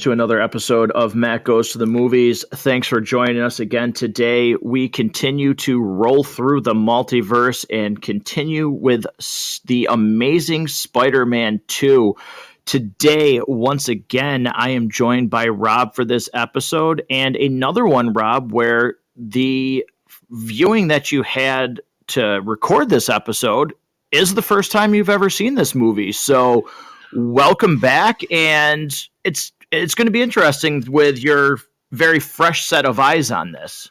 to another episode of Matt Goes to the Movies. Thanks for joining us again today. We continue to roll through the multiverse and continue with the Amazing Spider-Man 2. Today, once again, I am joined by Rob for this episode, and another one, Rob, where the viewing that you had to record this episode is the first time you've ever seen this movie. So welcome back, and it's going to be interesting with your very fresh set of eyes on this.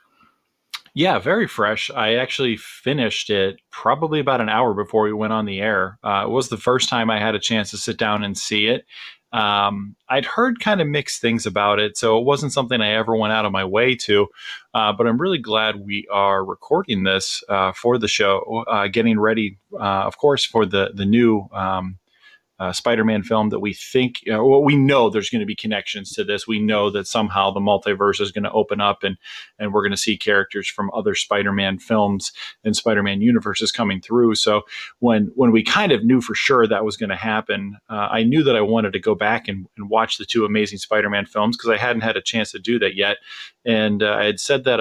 Yeah, very fresh. I actually finished it probably about an hour before we went on the air. It was the first time I had a chance to sit down and see it. I'd heard kind of mixed things about it, so it wasn't something I ever went out of my way to. But I'm really glad we are recording this for the show, getting ready, of course, for the new Spider-Man film that we think, we know there's going to be connections to this. We know that somehow the multiverse is going to open up and we're going to see characters from other Spider-Man films and Spider-Man universes coming through. So when we kind of knew for sure that was going to happen, I knew that I wanted to go back and watch the two Amazing Spider-Man films because I hadn't had a chance to do that yet. And I'd said this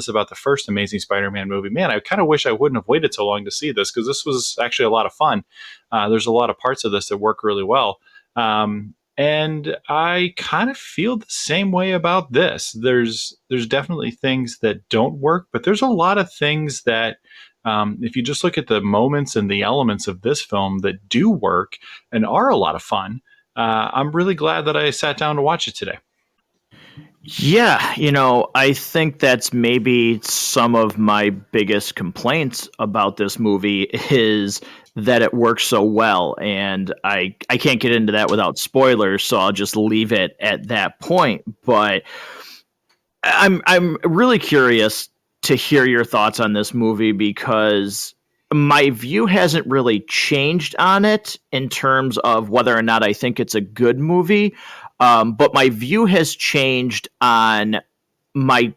about the first Amazing Spider-Man movie. Man, I kind of wish I wouldn't have waited so long to see this because this was actually a lot of fun. There's a lot of parts of this that work really well. And I kind of feel the same way about this. There's definitely things that don't work, but there's a lot of things that, if you just look at the moments and the elements of this film that do work and are a lot of fun, I'm really glad that I sat down to watch it today. Yeah, I think that's maybe some of my biggest complaints about this movie is that it works so well. And I can't get into that without spoilers, so I'll just leave it at that point. But I'm really curious to hear your thoughts on this movie because my view hasn't really changed on it in terms of whether or not I think it's a good movie. But my view has changed on my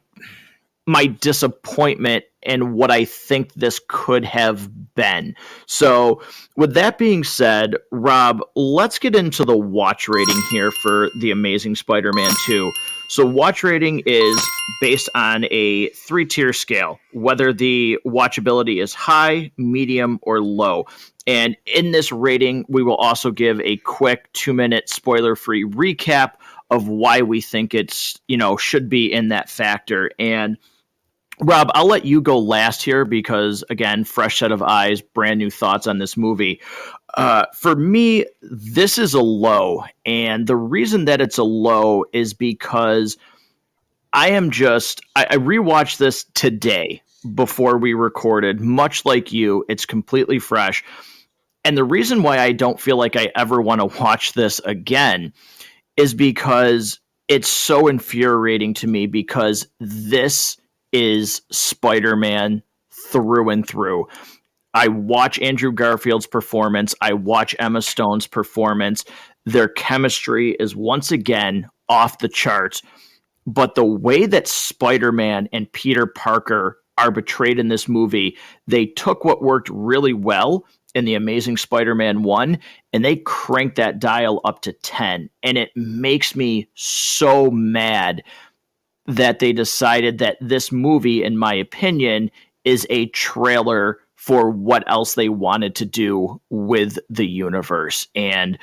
disappointment and what I think this could have been. So with that being said, Rob, let's get into the watch rating here for The Amazing Spider-Man 2. So watch rating is based on a 3-tier scale, whether the watchability is high, medium, or low. And in this rating, we will also give a quick 2-minute spoiler-free recap of why we think it's, should be in that factor. And Rob, I'll let you go last here because, again, fresh set of eyes, brand new thoughts on this movie. For me, this is a low. And the reason that it's a low is because I rewatched this today before we recorded, much like you. It's completely fresh. And the reason why I don't feel like I ever want to watch this again is because it's so infuriating to me because this is Spider-Man through and through. I watch Andrew Garfield's performance. I watch Emma Stone's performance. Their chemistry is once again off the charts. But the way that Spider-Man and Peter Parker are portrayed in this movie, they took what worked really well in The Amazing Spider-Man 1, and they cranked that dial up to 10. And it makes me so mad that they decided that this movie, in my opinion, is a trailer for what else they wanted to do with the universe. And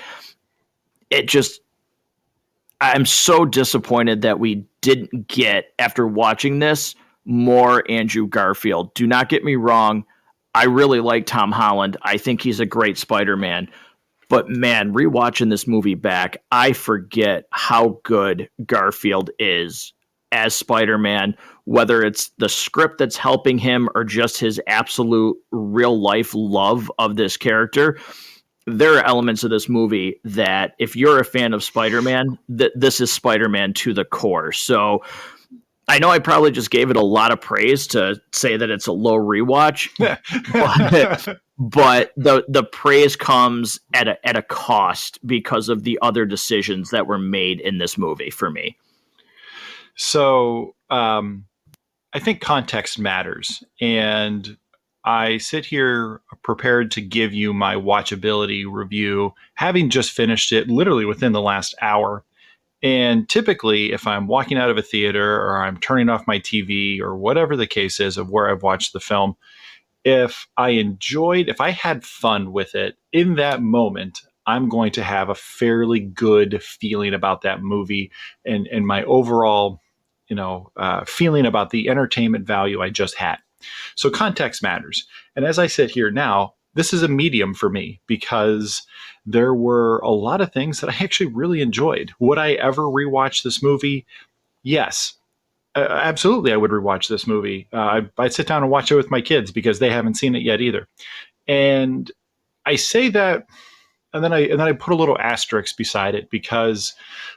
I'm so disappointed that we didn't get, after watching this, more Andrew Garfield. Do not get me wrong. I really like Tom Holland. I think he's a great Spider-Man. But man, rewatching this movie back, I forget how good Garfield is as Spider-Man, whether it's the script that's helping him or just his absolute real life love of this character. There are elements of this movie that if you're a fan of Spider-Man, this is Spider-Man to the core. So I know I probably just gave it a lot of praise to say that it's a low rewatch, but the praise comes at a cost because of the other decisions that were made in this movie for me. So I think context matters, and I sit here prepared to give you my watchability review, having just finished it literally within the last hour. And typically, if I'm walking out of a theater or I'm turning off my TV or whatever the case is of where I've watched the film, if I had fun with it in that moment, I'm going to have a fairly good feeling about that movie and my overall, feeling about the entertainment value I just had. So context matters. And as I sit here now, this is a medium for me because there were a lot of things that I actually really enjoyed. Would I ever rewatch this movie? Yes. Absolutely, I would rewatch this movie. I'd sit down and watch it with my kids because they haven't seen it yet either. And I say that, and then I put a little asterisk beside it because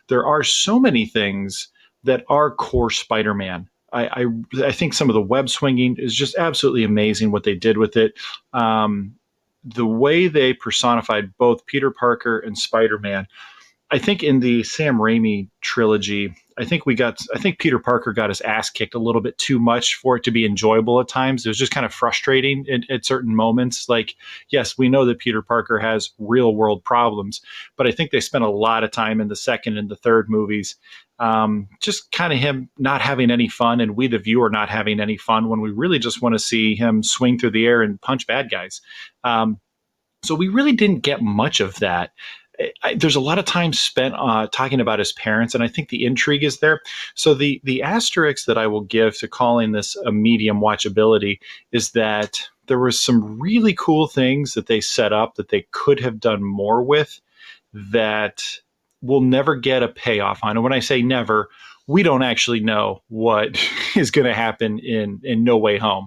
there are so many things that are core Spider-Man. I think some of the web swinging is just absolutely amazing what they did with it. The way they personified both Peter Parker and Spider-Man. I think in the Sam Raimi trilogy, I think Peter Parker got his ass kicked a little bit too much for it to be enjoyable at times. It was just kind of frustrating at certain moments. Like, yes, we know that Peter Parker has real world problems, but I think they spent a lot of time in the second and the third movies, just kind of him not having any fun, and we, the viewer, not having any fun when we really just want to see him swing through the air and punch bad guys. So we really didn't get much of that. There's a lot of time spent talking about his parents, and I think the intrigue is there. So the asterisk that I will give to calling this a medium watchability is that there was some really cool things that they set up that they could have done more with that we'll never get a payoff on. And when I say never, we don't actually know what is going to happen in No Way Home.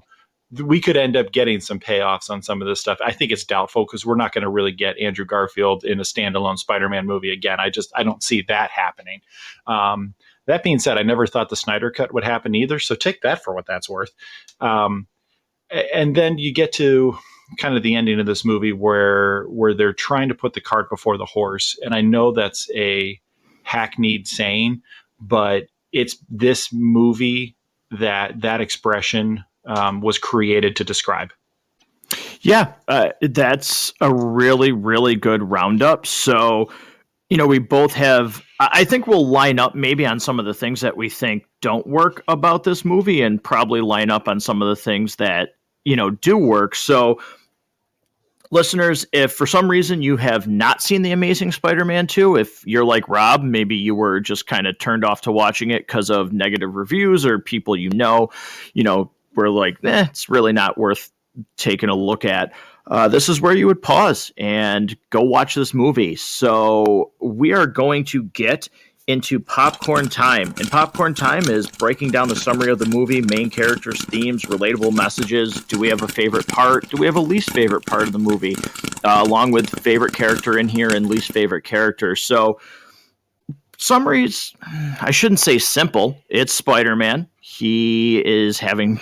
We could end up getting some payoffs on some of this stuff. I think it's doubtful because we're not going to really get Andrew Garfield in a standalone Spider-Man movie again. I don't see that happening. That being said, I never thought the Snyder Cut would happen either. So take that for what that's worth. And then you get to kind of the ending of this movie where they're trying to put the cart before the horse. And I know that's a hackneyed saying, but it's this movie that expression was created to describe. Yeah, that's a really, really good roundup. So, we both have, I think we'll line up maybe on some of the things that we think don't work about this movie and probably line up on some of the things that, do work. So, listeners, if for some reason you have not seen The Amazing Spider-Man 2, if you're like Rob, maybe you were just kind of turned off to watching it because of negative reviews or people were like, it's really not worth taking a look at. This is where you would pause and go watch this movie. So we are going to get into popcorn time. And popcorn time is breaking down the summary of the movie, main characters, themes, relatable messages. Do we have a favorite part? Do we have a least favorite part of the movie? Along with favorite character in here and least favorite character. So summaries, I shouldn't say simple. It's Spider-Man. He is having,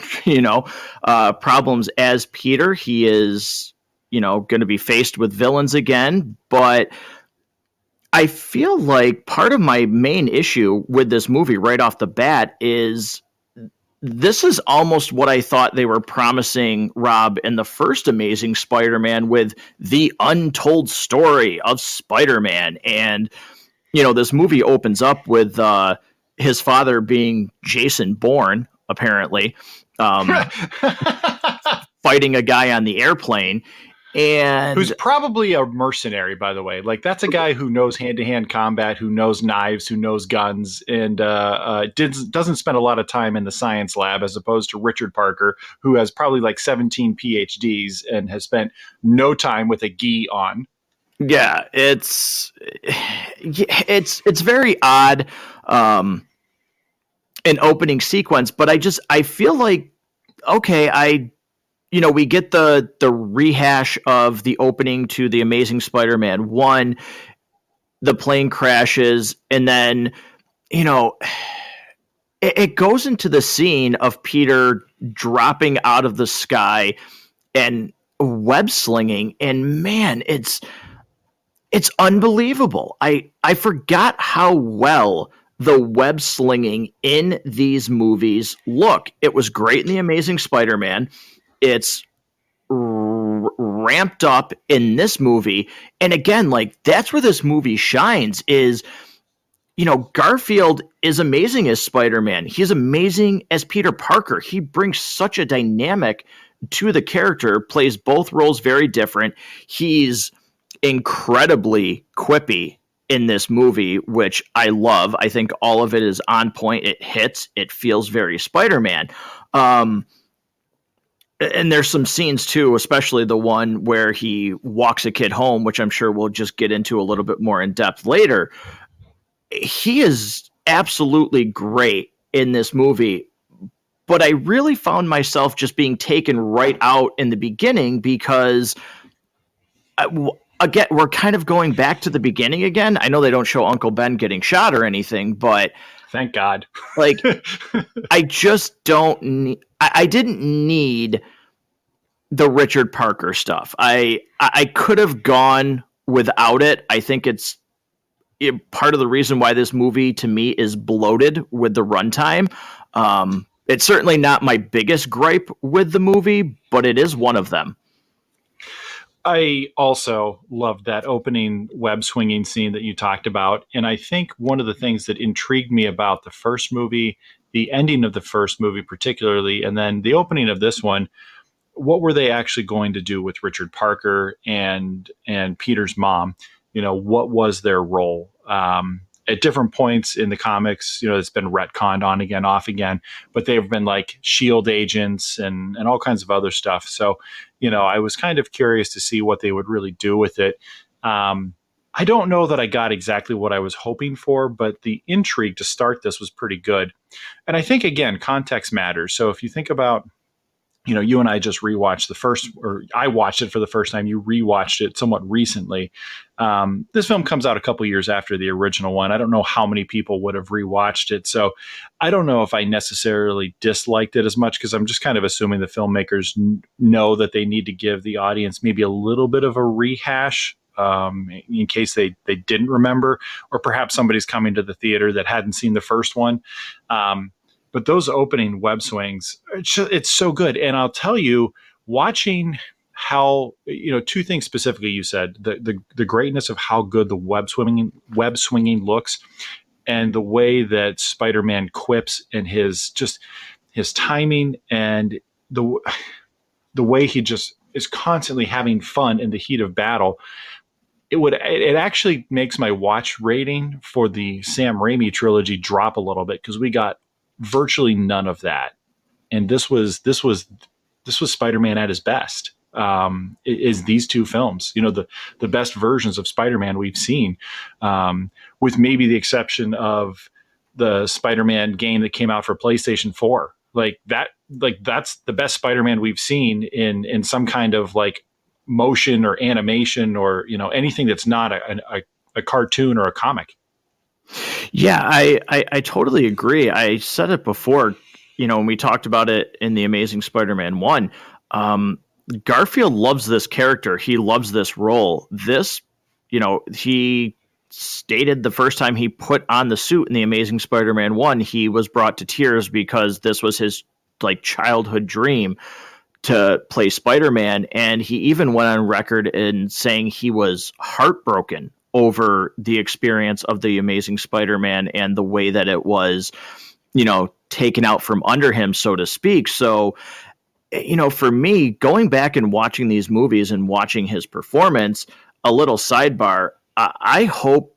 problems as Peter. He is, going to be faced with villains again. But I feel like part of my main issue with this movie right off the bat is this is almost what I thought they were promising, Rob, in the first Amazing Spider-Man with the untold story of Spider-Man. And, this movie opens up with his father being Jason Bourne, apparently, fighting a guy on the airplane. And who's probably a mercenary, by the way. Like, that's a guy who knows hand-to-hand combat, who knows knives, who knows guns, and doesn't spend a lot of time in the science lab, as opposed to Richard Parker, who has probably like 17 PhDs and has spent no time with a gi on. Yeah, it's very odd, an opening sequence, but I feel like, okay, we get the rehash of the opening to The Amazing Spider-Man 1, the plane crashes, and then, it goes into the scene of Peter dropping out of the sky and web slinging, and man, it's unbelievable. I forgot how well the web slinging in these movies look. It was great in The Amazing Spider-Man. It's ramped up in this movie. And again, like, that's where this movie shines, is Garfield is amazing as Spider-Man. He's amazing as Peter Parker. He brings such a dynamic to the character, plays both roles very different. He's incredibly quippy in this movie, which I love. I think all of it is on point. It hits. It feels very Spider-Man. Um, and there's some scenes too, especially the one where he walks a kid home, which I'm sure we'll just get into a little bit more in depth later. He is absolutely great in this movie, but I really found myself just being taken right out in the beginning because again, we're kind of going back to the beginning again. I know they don't show Uncle Ben getting shot or anything, but thank God. Like, I just don't need. I didn't need the Richard Parker stuff. I could have gone without it. I think it's part of the reason why this movie to me is bloated with the runtime. It's certainly not my biggest gripe with the movie, but it is one of them. I also loved that opening web swinging scene that you talked about. And I think one of the things that intrigued me about the first movie, the ending of the first movie particularly, and then the opening of this one, what were they actually going to do with Richard Parker and Peter's mom? What was their role? At different points in the comics, it's been retconned on again, off again, but they've been like shield agents and all kinds of other stuff. So, I was kind of curious to see what they would really do with it. I don't know that I got exactly what I was hoping for, but the intrigue to start this was pretty good. And I think, again, context matters. So if you think about, you and I just rewatched the first, or I watched it for the first time. You rewatched it somewhat recently. This film comes out a couple years after the original one. I don't know how many people would have rewatched it. So I don't know if I necessarily disliked it as much because I'm just kind of assuming the filmmakers know that they need to give the audience maybe a little bit of a rehash in case they didn't remember, or perhaps somebody's coming to the theater that hadn't seen the first one. But those opening web swings, it's so good. And I'll tell you, watching how, two things specifically you said, the greatness of how good the web swinging looks, and the way that Spider-Man quips and his timing, and the way he just is constantly having fun in the heat of battle. It actually makes my watch rating for the Sam Raimi trilogy drop a little bit, because we got virtually none of that, and this was Spider-Man at his best. Is these two films, the best versions of Spider-Man we've seen, with maybe the exception of the Spider-Man game that came out for PlayStation 4. That's the best Spider-Man we've seen in some kind of like motion or animation, or anything that's not a cartoon or a comic. Yeah, I totally agree. I said it before, when we talked about it in The Amazing Spider-Man 1. Garfield loves this character. He loves this role. He stated the first time he put on the suit in The Amazing Spider-Man 1, he was brought to tears because this was his childhood dream to play Spider-Man. And he even went on record in saying he was heartbroken over the experience of The Amazing Spider-Man and the way that it was, taken out from under him, so to speak. So, for me, going back and watching these movies and watching his performance, a little sidebar, I hope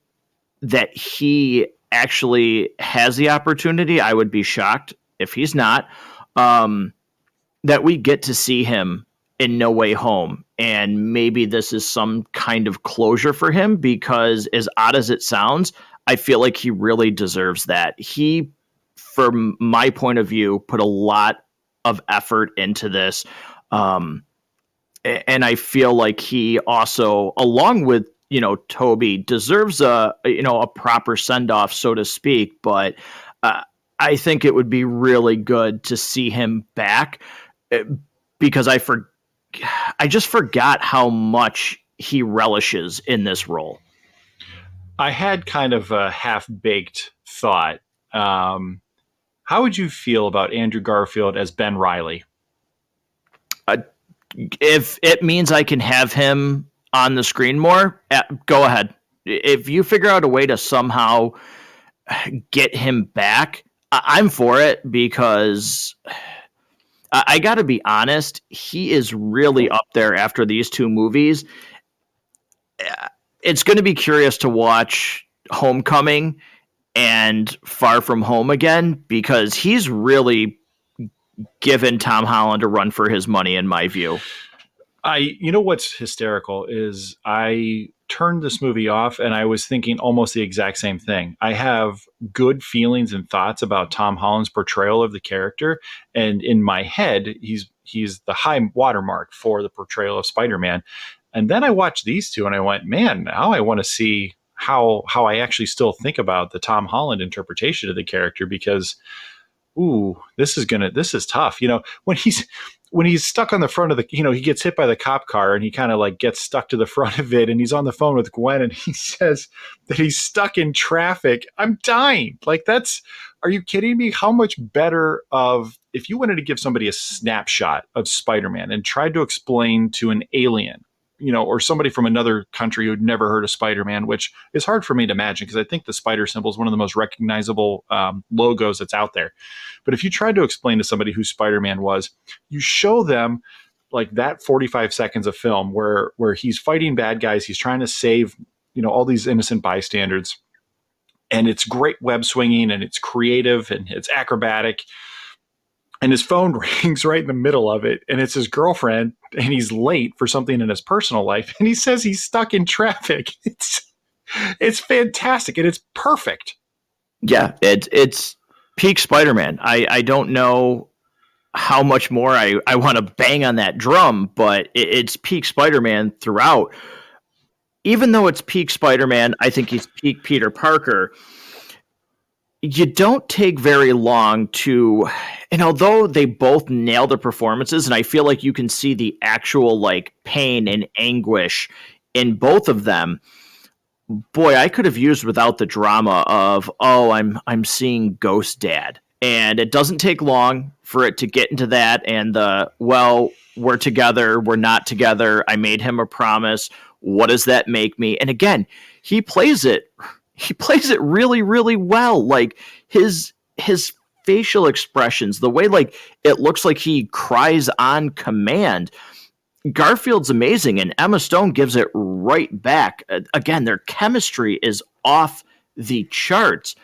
that he actually has the opportunity. I would be shocked if he's not, that we get to see him in No Way Home. And maybe this is some kind of closure for him, because as odd as it sounds, I feel like he really deserves that. He, from my point of view, put a lot of effort into this. And I feel like he also, along with, Toby, deserves a proper send off, so to speak. But I think it would be really good to see him back, because I just forgot how much he relishes in this role. I had kind of a half-baked thought. How would you feel about Andrew Garfield as Ben Reilly? If it means I can have him on the screen more, go ahead. If you figure out a way to somehow get him back, I'm for it because I got to be honest, he is really up there after these two movies. It's going to be curious to watch Homecoming and Far From Home again because he's really given Tom Holland a run for his money, in my view. You know what's hysterical is I turned this movie off and I was thinking almost the exact same thing. I have good feelings and thoughts about Tom Holland's portrayal of the character, and in my head, he's the high watermark for the portrayal of Spider-Man. And then I watched these two and I went, man, now I want to see how I actually still think about the Tom Holland interpretation of the character because ooh, this is tough. When he's stuck on the front of the, he gets hit by the cop car and he kind of like gets stuck to the front of it and he's on the phone with Gwen and he says that he's stuck in traffic. I'm dying. Like are you kidding me? How much better of if you wanted to give somebody a snapshot of Spider-Man and tried to explain to an alien, or somebody from another country who'd never heard of Spider-Man, which is hard for me to imagine because I think the spider symbol is one of the most recognizable logos that's out there. But if you tried to explain to somebody who Spider-Man was, you show them like that 45 seconds of film where he's fighting bad guys, he's trying to save, all these innocent bystanders. And it's great web swinging and it's creative and it's acrobatic. And his phone rings right in the middle of it. And it's his girlfriend and he's late for something in his personal life. And he says he's stuck in traffic. It's fantastic. And it's perfect. Yeah, it's peak Spider-Man. I don't know how much more I want to bang on that drum, but it's peak Spider-Man throughout. Even though it's peak Spider-Man, I think he's peak Peter Parker. You don't take very long to, and although they both nail the performances, and I feel like you can see the actual like pain and anguish in both of them. Boy, I could have used without the drama of, oh, I'm seeing Ghost Dad. And it doesn't take long for it to get into that and well, we're together, we're not together. I made him a promise. What does that make me? And again, he plays it really, really well. Like his facial expressions, the way like it looks like he cries on command. Garfield's amazing, and Emma Stone gives it right back. Again, their chemistry is off the charts.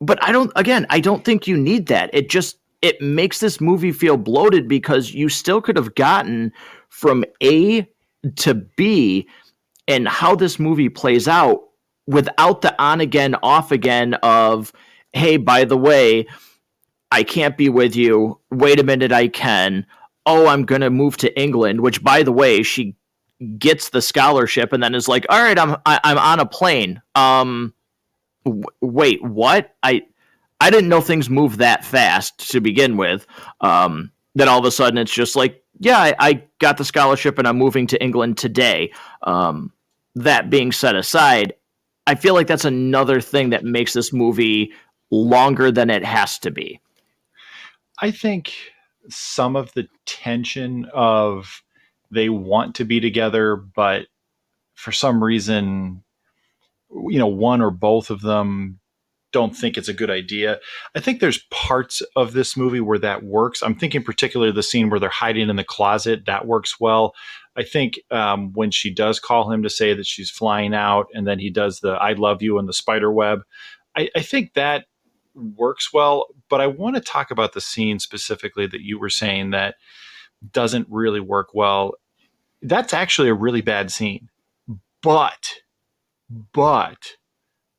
But I don't think you need that. It makes this movie feel bloated because you still could have gotten from A to B and how this movie plays out without the on again, off again of, hey, by the way, I can't be with you. Wait a minute, I can. Oh, I'm going to move to England, which, by the way, she gets the scholarship and then is like, all right, I'm on a plane. Wait, what? I didn't know things move that fast to begin with. Then all of a sudden it's just like, yeah, I got the scholarship and I'm moving to England today. That being set aside, I feel like that's another thing that makes this movie longer than it has to be. I think some of the tension of they want to be together, but for some reason, one or both of them don't think it's a good idea. I think there's parts of this movie where that works. I'm thinking particularly the scene where they're hiding in the closet. That works well. I think when she does call him to say that she's flying out and then he does the I love you and the spider web, I think that works well. But I want to talk about the scene specifically that you were saying that doesn't really work well. That's actually a really bad scene. But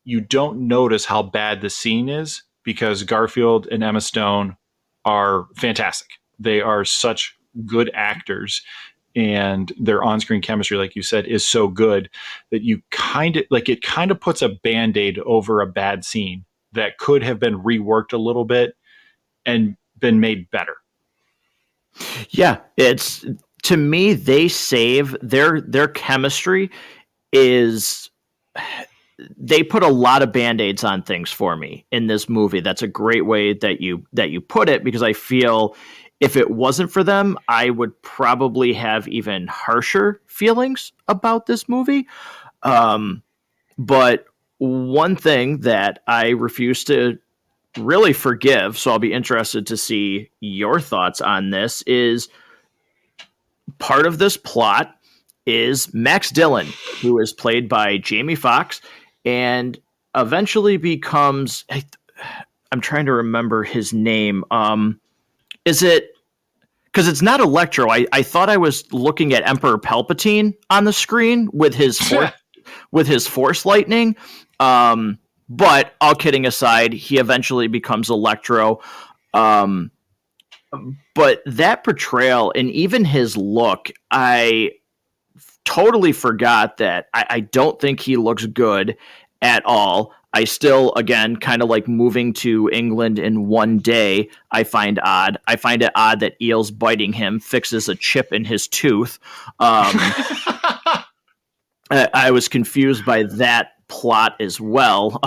you don't notice how bad the scene is because Garfield and Emma Stone are fantastic. They are such good actors and their on-screen chemistry, like you said, is so good that it kind of puts a Band-Aid over a bad scene that could have been reworked a little bit and been made better. Yeah, it's to me they save their chemistry is they put a lot of band-aids on things for me in this movie. That's a great way that you put it because I feel if it wasn't for them, I would probably have even harsher feelings about this movie. But one thing that I refuse to really forgive, so I'll be interested to see your thoughts on this, is part of this plot is Max Dillon, who is played by Jamie Foxx, and eventually becomes. I'm trying to remember his name. Is it because it's not Electro? I thought I was looking at Emperor Palpatine on the screen with his force lightning. But all kidding aside, he eventually becomes Electro. Um, but that portrayal and even his look, I totally forgot that I don't think he looks good at all. I still, again, kind of like moving to England in one day, I find odd. I find it odd that eels biting him fixes a chip in his tooth. I was confused by that plot as well.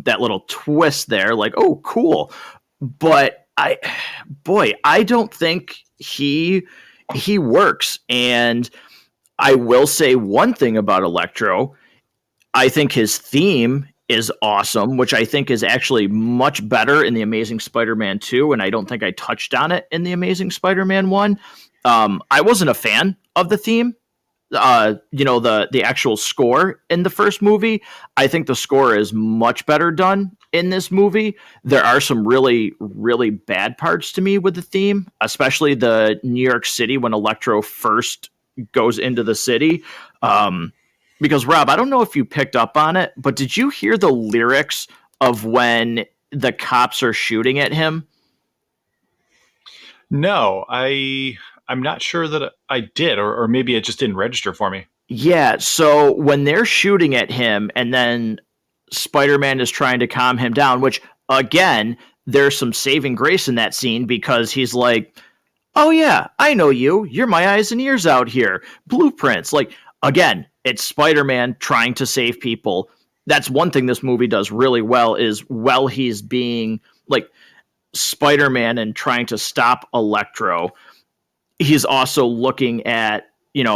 That little twist there, like, oh, cool. But I don't think he works. And I will say one thing about Electro. I think his theme is awesome, which I think is actually much better in The Amazing Spider-Man 2, and I don't think I touched on it in The Amazing Spider-Man 1. I wasn't a fan of the theme, the actual score in the first movie. I think the score is much better done in this movie. There are some really, really bad parts to me with the theme, especially the New York City when Electro first goes into the city. Because Rob, I don't know if you picked up on it, but did you hear the lyrics of when the cops are shooting at him? No, I'm not sure that I did, or maybe it just didn't register for me. Yeah, so when they're shooting at him and then Spider-Man is trying to calm him down, which again, there's some saving grace in that scene because he's like, "Oh yeah, I know you. You're my eyes and ears out here. Blueprints." Like again, it's Spider-Man trying to save people. That's one thing this movie does really well is while he's being like Spider-Man and trying to stop Electro, he's also looking at,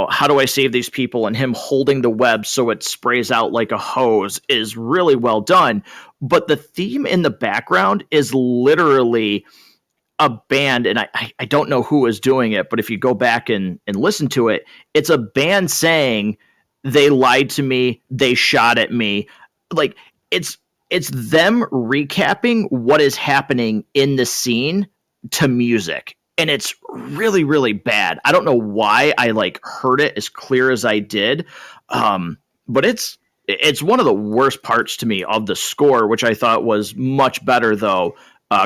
how do I save these people, and him holding the web so it sprays out like a hose is really well done. But the theme in the background is literally a band, and I don't know who is doing it, but if you go back and listen to it, it's a band saying they lied to me, they shot at me. Like it's them recapping what is happening in the scene to music. And it's really, really bad. I don't know why I heard it as clear as I did. But it's one of the worst parts to me of the score, which I thought was much better though,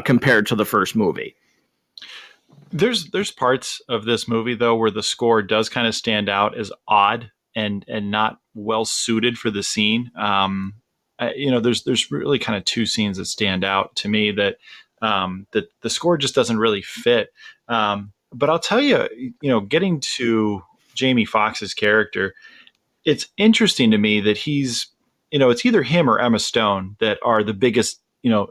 compared to the first movie. There's parts of this movie though where the score does kind of stand out as odd and not well suited for the scene. There's really kind of two scenes that stand out to me that that the score just doesn't really fit. But I'll tell you, getting to Jamie Foxx's character, it's interesting to me that it's either him or Emma Stone that are the biggest,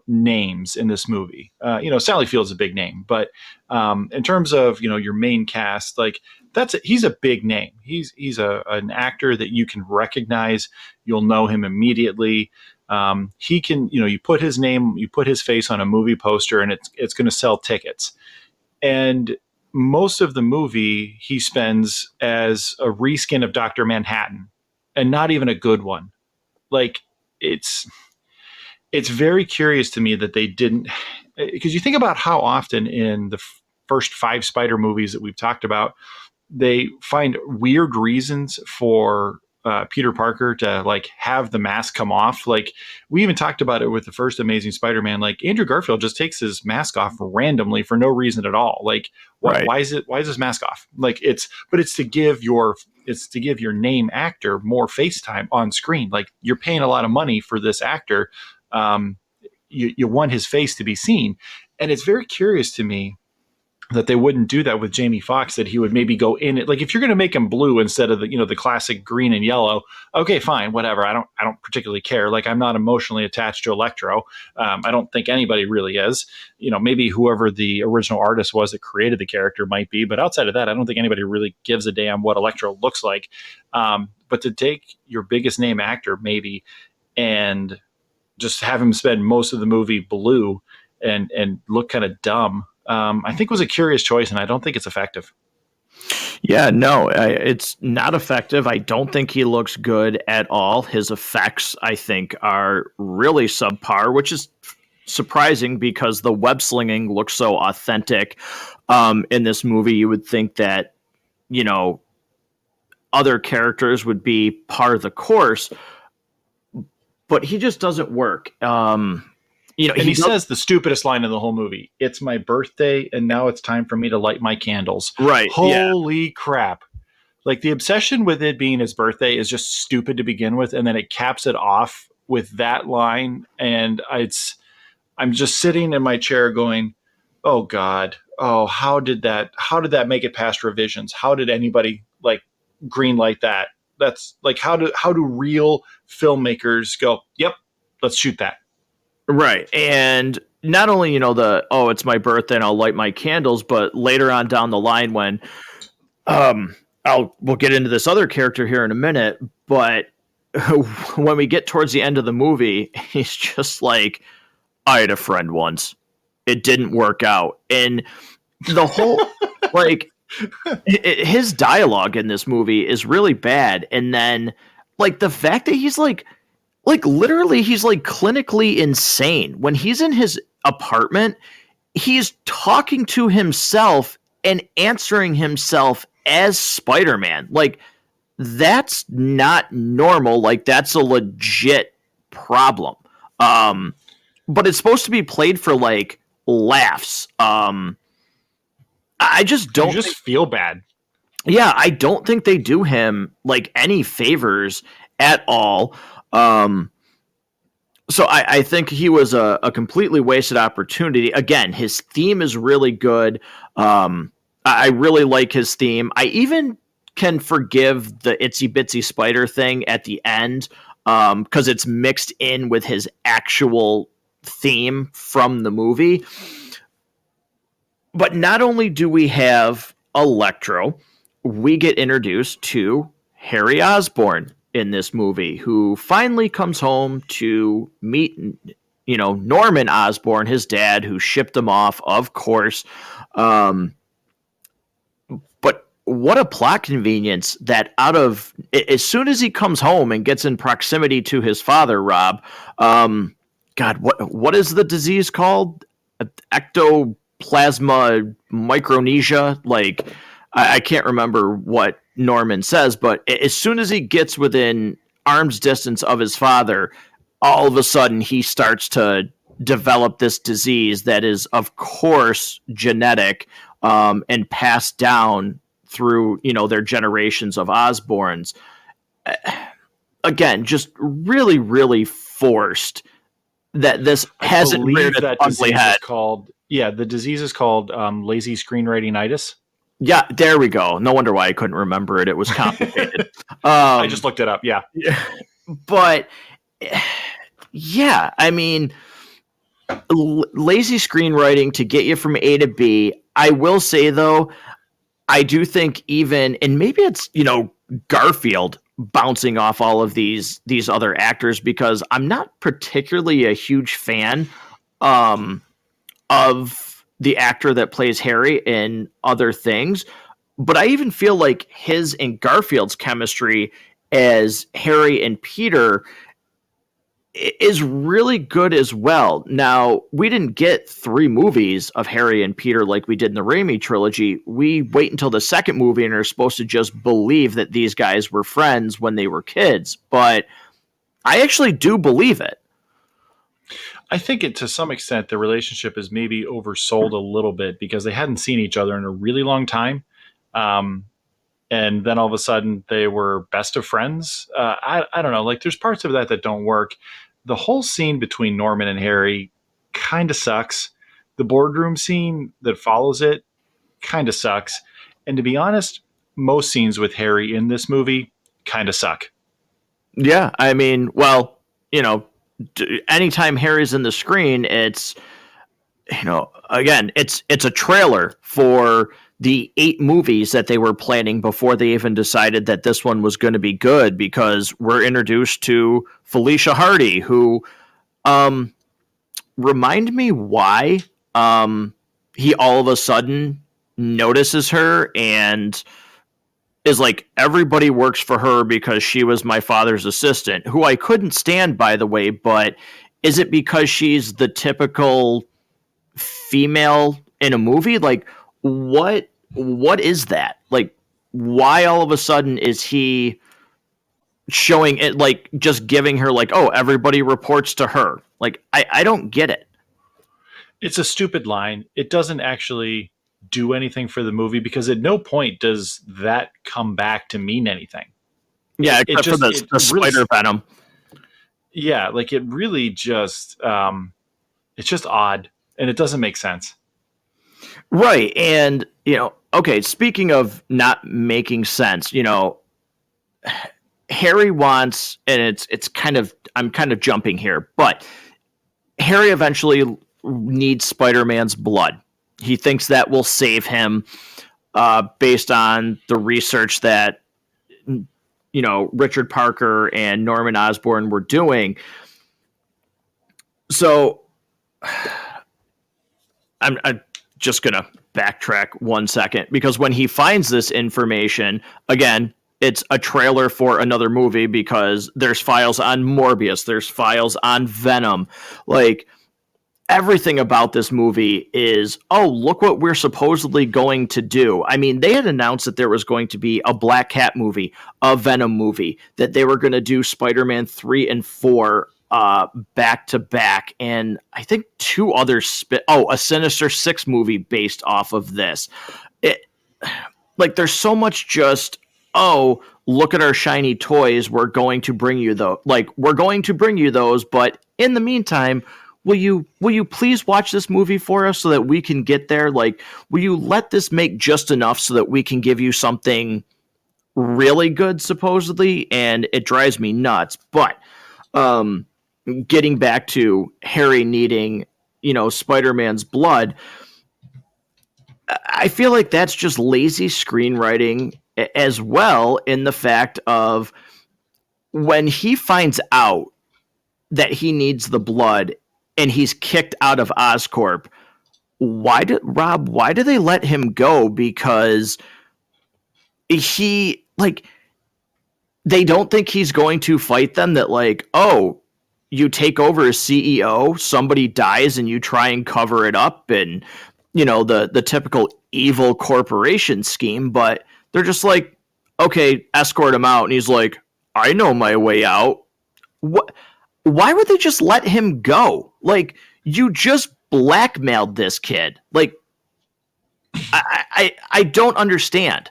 names in this movie. Sally Field's a big name, but in terms of, your main cast, he's a big name. He's an actor that you can recognize. You'll know him immediately. He can, you put his name, you put his face on a movie poster and it's going to sell tickets. And most of the movie he spends as a reskin of Dr. Manhattan, and not even a good one. Like it's very curious to me that they didn't, because you think about how often in the first 5 Spider movies that we've talked about, they find weird reasons for Peter Parker to have the mask come off. We even talked about it with the first Amazing Spider-Man. Andrew Garfield just takes his mask off randomly for no reason at all. Right. Why is his mask off? It's to give your name actor more face time on screen. You're paying a lot of money for this actor. You want his face to be seen. And it's very curious to me that they wouldn't do that with Jamie Foxx, that he would maybe go in it. If you're going to make him blue instead of the classic green and yellow, okay, fine, whatever. I don't particularly care. I'm not emotionally attached to Electro. I don't think anybody really is. Maybe whoever the original artist was that created the character might be, but outside of that, I don't think anybody really gives a damn what Electro looks like. But to take your biggest name actor maybe and just have him spend most of the movie blue and look kind of dumb. I think was a curious choice, and I don't think it's effective. Yeah, no, it's not effective. I don't think he looks good at all. His effects, I think, are really subpar, which is surprising because the web slinging looks so authentic in this movie. You would think that, you know, other characters would be part of the course, but he just doesn't work. And he says the stupidest line in the whole movie. It's my birthday, and now it's time for me to light my candles. Right. Holy crap. Like, the obsession with it being his birthday is just stupid to begin with, and then it caps it off with that line. And I'm just sitting in my chair going, oh God, oh, how did that make it past revisions? How did anybody like green light that? That's like, how do real filmmakers go, yep, let's shoot that. Right. And not only, it's my birthday and I'll light my candles, but later on down the line when we'll get into this other character here in a minute, but when we get towards the end of the movie, he's just like, I had a friend once. It didn't work out. And the whole like his dialogue in this movie is really bad. And then like the fact that he's like literally he's like clinically insane. When he's in his apartment, he's talking to himself and answering himself as Spider-Man. Like, that's not normal. Like, that's a legit problem. But it's supposed to be played for like laughs. I just don't feel bad. Yeah, I don't think they do him like any favors at all. So I think he was a completely wasted opportunity. Again, his theme is really good. I really like his theme. I even can forgive the itsy bitsy spider thing at the end because it's mixed in with his actual theme from the movie. But not only do we have Electro, we get introduced to Harry Osborn in this movie, who finally comes home to meet, Norman Osborn, his dad, who shipped him off, of course. But what a plot convenience that as soon as he comes home and gets in proximity to his father, Rob, God, what is the disease called? Ectoplasma micronesia? Like, I can't remember what Norman says, but as soon as he gets within arm's distance of his father, all of a sudden he starts to develop this disease that is, of course, genetic and passed down through, their generations of Osborns. Again, just really, really forced that this hasn't reared its ugly head. The disease is called lazy screenwriting-itis. Yeah, there we go. No wonder why I couldn't remember it. It was complicated. I just looked it up. Yeah. But yeah, I mean, lazy screenwriting to get you from A to B. I will say though, I do think even, and maybe it's, Garfield bouncing off all of these other actors, because I'm not particularly a huge fan of the actor that plays Harry in other things, but I even feel like his and Garfield's chemistry as Harry and Peter is really good as well. Now, we didn't get 3 movies of Harry and Peter like we did in the Raimi trilogy. We wait until the second movie and are supposed to just believe that these guys were friends when they were kids, but I actually do believe it. I think to some extent, the relationship is maybe oversold a little bit because they hadn't seen each other in a really long time. And then all of a sudden they were best of friends. I don't know. Like, there's parts of that don't work. The whole scene between Norman and Harry kind of sucks. The boardroom scene that follows it kind of sucks. And to be honest, most scenes with Harry in this movie kind of suck. Yeah. I mean, well, anytime Harry's in the screen, it's, again, it's a trailer for the 8 movies that they were planning before they even decided that this one was going to be good, because we're introduced to Felicia Hardy, who um remind me why he all of a sudden notices her and is like, everybody works for her because she was my father's assistant, who I couldn't stand, by the way. But is it because she's the typical female in a movie? Like, what is that? Like, why all of a sudden is he showing it, like just giving her like, oh, everybody reports to her? Like, I don't get it. It's a stupid line. It doesn't actually do anything for the movie because at no point does that come back to mean anything. Yeah, It except for just the it really spider venom. yeah, like it really just it's just odd and it doesn't make sense. Right. And, okay, speaking of not making sense, Harry wants, and it's kind of, I'm kind of jumping here, but Harry eventually needs Spider-Man's blood. He thinks that will save him, based on the research that, Richard Parker and Norman Osborn were doing. So I'm just going to backtrack 1 second, because when he finds this information, again, it's a trailer for another movie, because there's files on Morbius, there's files on Venom. Like, everything about this movie is, oh, look what we're supposedly going to do. I mean, they had announced that there was going to be a Black Cat movie, a Venom movie, that they were going to do Spider-Man 3 and 4 back to back, and I think 2 other a Sinister Six movie based off of this. It, like, there's so much just, oh, look at our shiny toys, we're going to bring you those, but in the meantime, will you please watch this movie for us so that we can get there? Like, will you let this make just enough so that we can give you something really good, supposedly? And it drives me nuts. But getting back to Harry needing, Spider-Man's blood, I feel like that's just lazy screenwriting as well, in the fact of, when he finds out that he needs the blood and he's kicked out of Oscorp, why do they let him go? Because he, like, they don't think he's going to fight them, that, like, oh, you take over as CEO, somebody dies and you try and cover it up, and the typical evil corporation scheme. But they're just like, okay, escort him out, and he's like, I know my way out. What? Why would they just let him go? Like, you just blackmailed this kid. Like, I don't understand.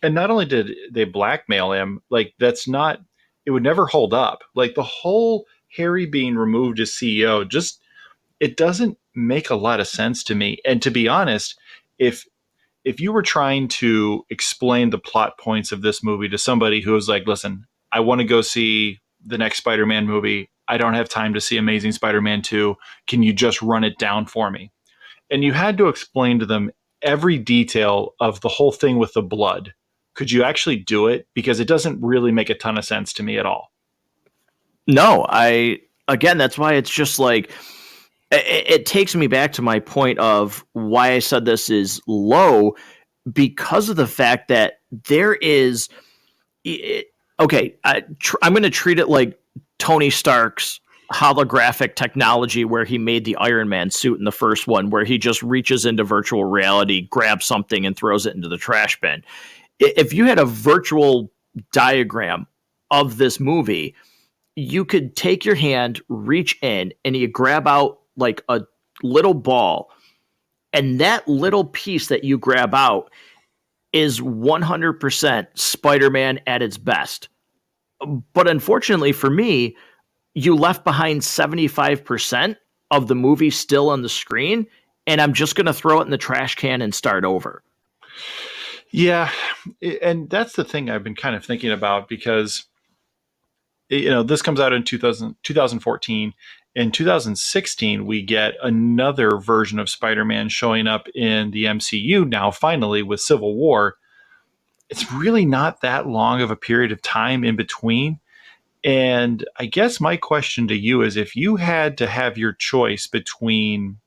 And not only did they blackmail him, like that's not it would never hold up. Like the whole Harry being removed as CEO just it doesn't make a lot of sense to me. And to be honest, if if you were trying to explain the plot points of this movie to somebody who was like, listen, I want to go see the next Spider-Man movie. I don't have time to see Amazing Spider-Man 2. Can you just run it down for me? And you had to explain to them every detail of the whole thing with the blood. Could you actually do it? Because it doesn't really make a ton of sense to me at all. No, again, that's why it's just like, it takes me back to my point of why I said this is low, because of the fact that there is, okay, I'm going to treat it like Tony Stark's holographic technology, where he made the Iron Man suit in the first one, where he just reaches into virtual reality, grabs something, and throws it into the trash bin. If you had a virtual diagram of this movie, you could take your hand, reach in, and you grab out like a little ball, and that little piece that you grab out is 100% Spider-Man at its best. But unfortunately for me, you left behind 75% of the movie still on the screen, and I'm just going to throw it in the trash can and start over. Yeah, and that's the thing I've been kind of thinking about because this comes out in 2014, In 2016, we get another version of Spider-Man showing up in the MCU now, finally, with Civil War. It's really not that long of a period of time in between. And I guess my question to you is, if you had to have your choice between,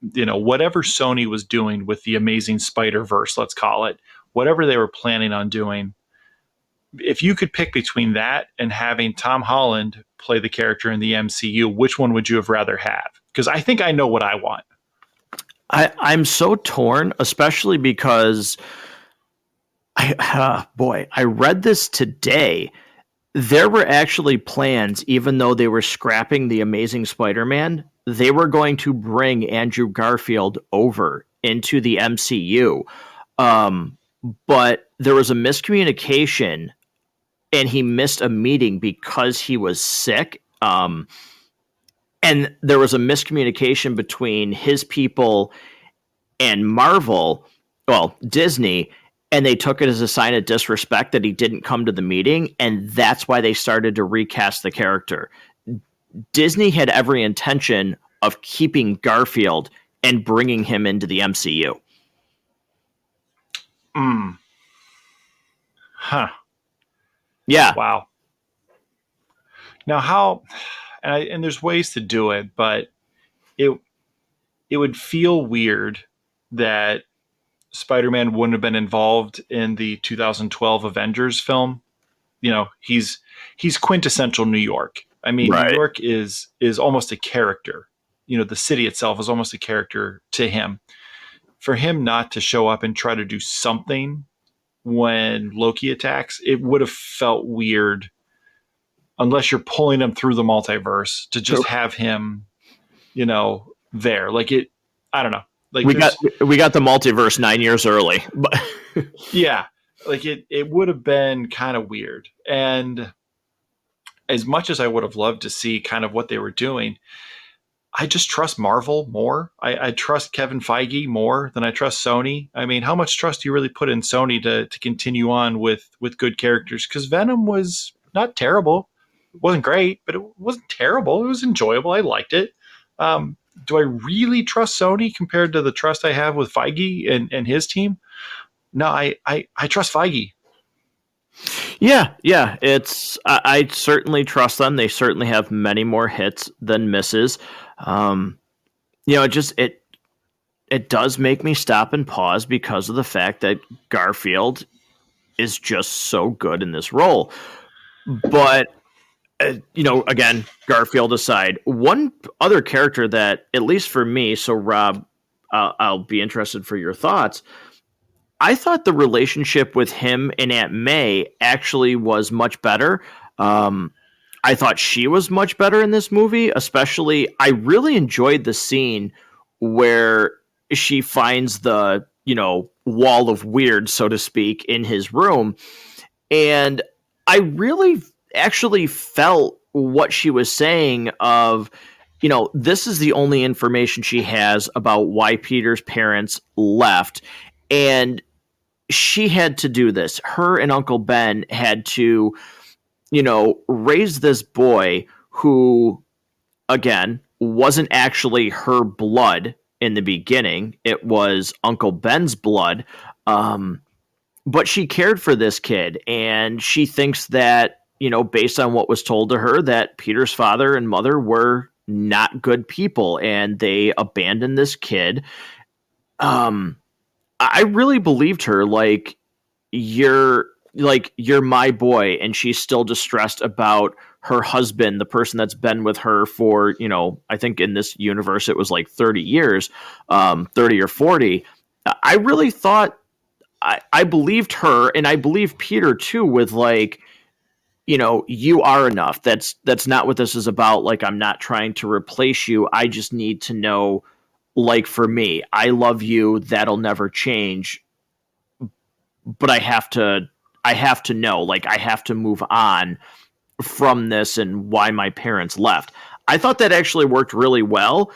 whatever Sony was doing with the Amazing Spider-Verse, let's call it, whatever they were planning on doing, if you could pick between that and having Tom Holland play the character in the MCU, which one would you have rather have? Because I think I know what I want. I'm so torn, especially because I read this today. There were actually plans, even though they were scrapping the Amazing Spider-Man, they were going to bring Andrew Garfield over into the MCU. Um, but there was a miscommunication and he missed a meeting because he was sick. And there was a miscommunication between his people and Marvel, well, Disney, and they took it as a sign of disrespect that he didn't come to the meeting, and that's why they started to recast the character. Disney had every intention of keeping Garfield and bringing him into the MCU. Huh. Yeah. Wow. Now, how? And there's ways to do it, but it would feel weird that Spider-Man wouldn't have been involved in the 2012 Avengers film. He's quintessential New York. I mean, New Right. York is almost a character. The city itself is almost a character to him. For him not to show up and try to do something when Loki attacks, it would have felt weird, unless you're pulling him through the multiverse, to just have him, there. Like it, I don't know. Like we got the multiverse 9 years early. But yeah, like it would have been kind of weird. And as much as I would have loved to see kind of what they were doing, I just trust Marvel more. I trust Kevin Feige more than I trust Sony. I mean, how much trust do you really put in Sony to continue on with good characters? Because Venom was not terrible. It wasn't great, but it wasn't terrible. It was enjoyable. I liked it. Do I really trust Sony compared to the trust I have with Feige and his team? No, I trust Feige. yeah. I certainly trust them. They certainly have many more hits than misses. It does make me stop and pause because of the fact that Garfield is just so good in this role. But again, Garfield aside, one other character that, at least for me, so Rob, I'll be interested for your thoughts. I thought the relationship with him and Aunt May actually was much better. I thought she was much better in this movie, especially I really enjoyed the scene where she finds the, wall of weird, so to speak, in his room. And I really actually felt what she was saying of, this is the only information she has about why Peter's parents left. And she had to do this. Her and Uncle Ben had to, raise this boy who, again, wasn't actually her blood in the beginning. It was Uncle Ben's blood. But she cared for this kid, and she thinks that, based on what was told to her, that Peter's father and mother were not good people, and they abandoned this kid. I really believed her. You're my boy, and she's still distressed about her husband, the person that's been with her for, I think in this universe it was like 30 years, 30 or 40. I really thought I believed her, and I believe Peter too, with you are enough. That's not what this is about. Like, I'm not trying to replace you. I just need to know, like, for me, I love you. That'll never change. But I have to know, like, I have to move on from this and why my parents left. I thought that actually worked really well.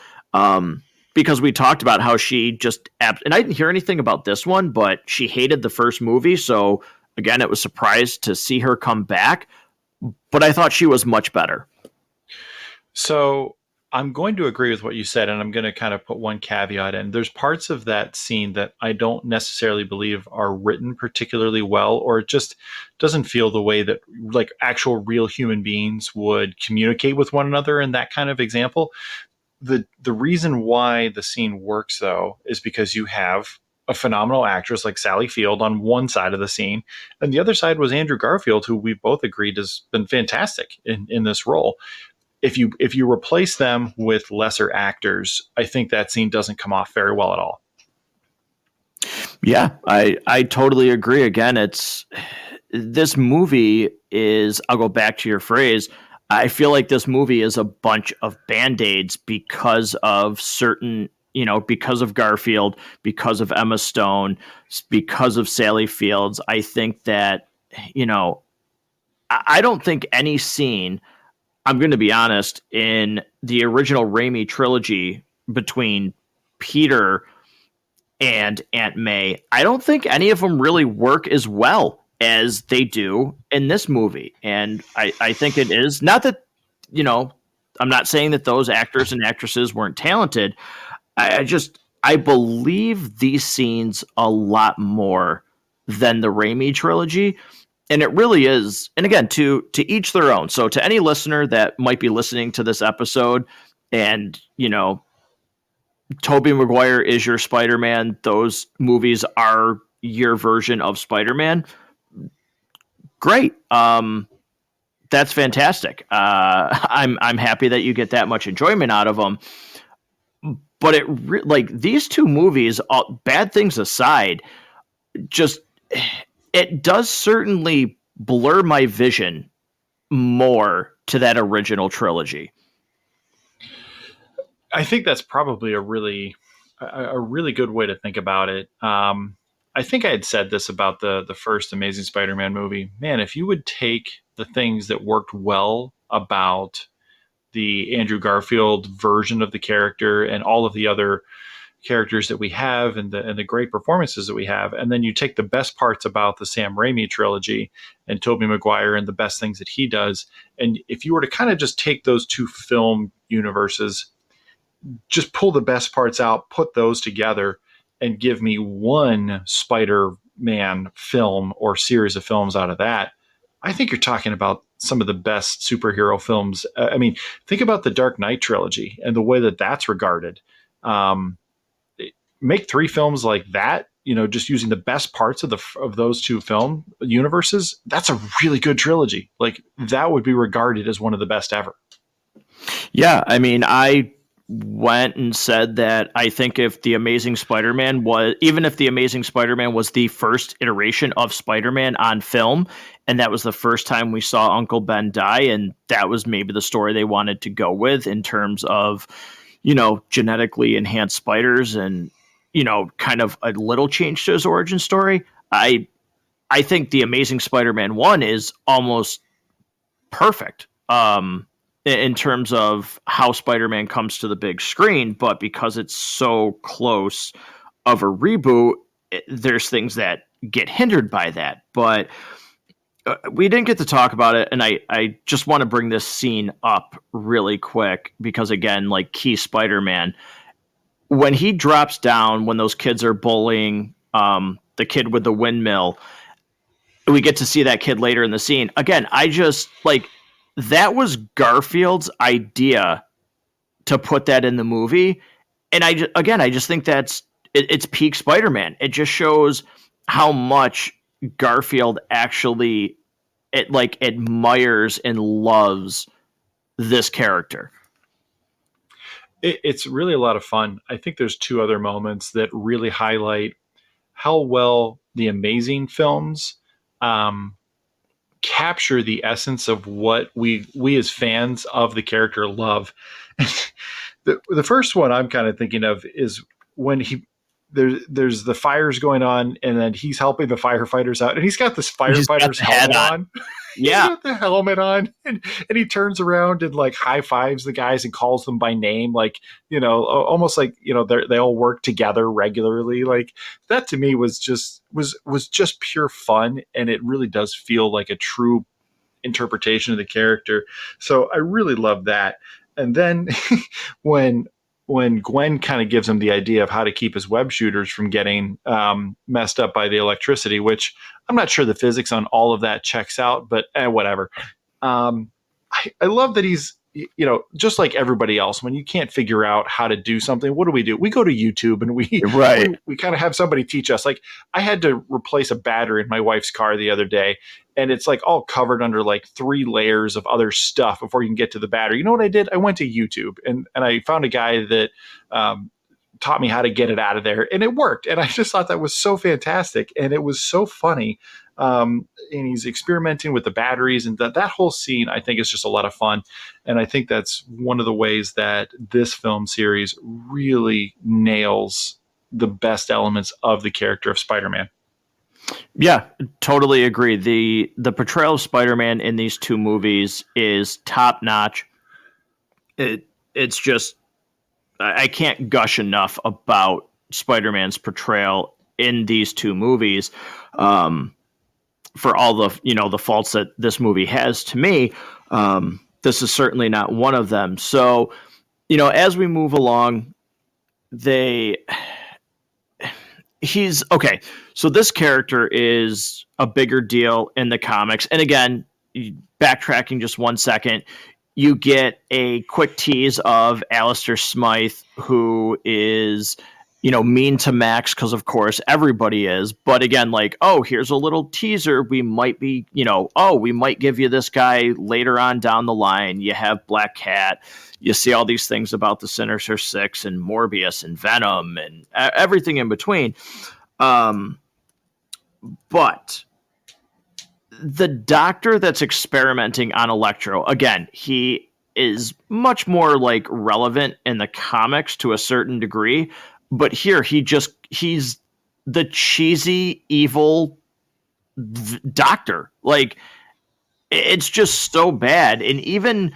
Because we talked about how she just, and I didn't hear anything about this one, but she hated the first movie. So again, it was surprised to see her come back, but I thought she was much better. So I'm going to agree with what you said, and I'm going to kind of put one caveat in. There's parts of that scene that I don't necessarily believe are written particularly well, or it just doesn't feel the way that like actual real human beings would communicate with one another in that kind of example. The reason why the scene works though is because you have a phenomenal actress like Sally Field on one side of the scene, and the other side was Andrew Garfield, who we both agreed has been fantastic in this role. If you replace them with lesser actors, I think that scene doesn't come off very well at all. Yeah, I totally agree. Again, it's this movie is, I'll go back to your phrase. I feel like this movie is a bunch of band-aids because of certain, because of Garfield, because of Emma Stone, because of Sally Fields. I think that, you know, I don't think any scene, I'm going to be honest, in the original Raimi trilogy between Peter and Aunt May, I don't think any of them really work as well as they do in this movie. And I think it is not that, you know, I'm not saying that those actors and actresses weren't talented. I believe these scenes a lot more than the Raimi trilogy. And it really is. And again, to each their own. So to any listener that might be listening to this episode and, Tobey Maguire is your Spider-Man, those movies are your version of Spider-Man, great. That's fantastic. I'm happy that you get that much enjoyment out of them. But like these two movies, bad things aside, just it does certainly blur my vision more to that original trilogy. I think that's probably a really good way to think about it. I think I had said this about the first Amazing Spider-Man movie. Man, if you would take the things that worked well about the Andrew Garfield version of the character and all of the other characters that we have and the great performances that we have, and then you take the best parts about the Sam Raimi trilogy and Tobey Maguire and the best things that he does, and if you were to kind of just take those two film universes, just pull the best parts out, put those together, and give me one Spider-Man film or series of films out of that, I think you're talking about some of the best superhero films. I mean, think about the Dark Knight trilogy and the way that that's regarded. Um, Make three films like that, just using the best parts of those two film universes. That's a really good trilogy. Like that would be regarded as one of the best ever. Yeah, I mean, I went and said that I think if the Amazing Spider-Man was, even if the Amazing Spider-Man was the first iteration of Spider-Man on film, and that was the first time we saw Uncle Ben die, and that was maybe the story they wanted to go with in terms of, genetically enhanced spiders and, kind of a little change to his origin story. I think the Amazing Spider-Man 1 is almost perfect. In terms of how Spider-Man comes to the big screen, but because it's so close of a reboot, there's things that get hindered by that. But we didn't get to talk about it, and I just want to bring this scene up really quick because, again, like key Spider-Man, when he drops down, when those kids are bullying the kid with the windmill, we get to see that kid later in the scene. Again, I just like that was Garfield's idea to put that in the movie, and I just think it's peak Spider-Man. It just shows how much Garfield actually admires and loves this character. It's really a lot of fun. I think there's two other moments that really highlight how well the Amazing films um, capture the essence of what we as fans of the character love. The first one I'm kind of thinking of is when there's the fires going on and then he's helping the firefighters out and he's got this He's got firefighter's the head helmet on. He's Yeah. got the helmet on and he turns around and like high fives the guys and calls them by name, like, almost like, they all work together regularly. Like that to me was just pure fun. And it really does feel like a true interpretation of the character. So I really love that. And then when when Gwen kind of gives him the idea of how to keep his web shooters from getting messed up by the electricity, which I'm not sure the physics on all of that checks out, but whatever. I love that he's, just like everybody else, when you can't figure out how to do something, what do? We go to YouTube and we Right. we kind of have somebody teach us. Like, I had to replace a battery in my wife's car the other day, and it's like all covered under like 3 layers of other stuff before you can get to the battery. You know what I did? I went to YouTube and I found a guy that taught me how to get it out of there, and it worked. And I just thought that was so fantastic, and it was so funny. And he's experimenting with the batteries, and that whole scene, I think, is just a lot of fun. And I think that's one of the ways that this film series really nails the best elements of the character of Spider-Man. Yeah, totally agree. The portrayal of Spider-Man in these 2 movies is top notch. It's just, I can't gush enough about Spider-Man's portrayal in these 2 movies. For all the faults that this movie has, to me, this is certainly not one of them. So, as we move along, he's okay. So this character is a bigger deal in the comics. And again, backtracking just 1 second, you get a quick tease of Alistair Smythe, who is, mean to Max, because of course everybody is. But again, like, oh, here's a little teaser. We might be, we might give you this guy later on down the line. You have Black Cat. You see all these things about the Sinister Six and Morbius and Venom and everything in between. But the Doctor that's experimenting on Electro, again, he is much more like relevant in the comics to a certain degree. But here, he's the cheesy, evil doctor. Like, it's just so bad. And even,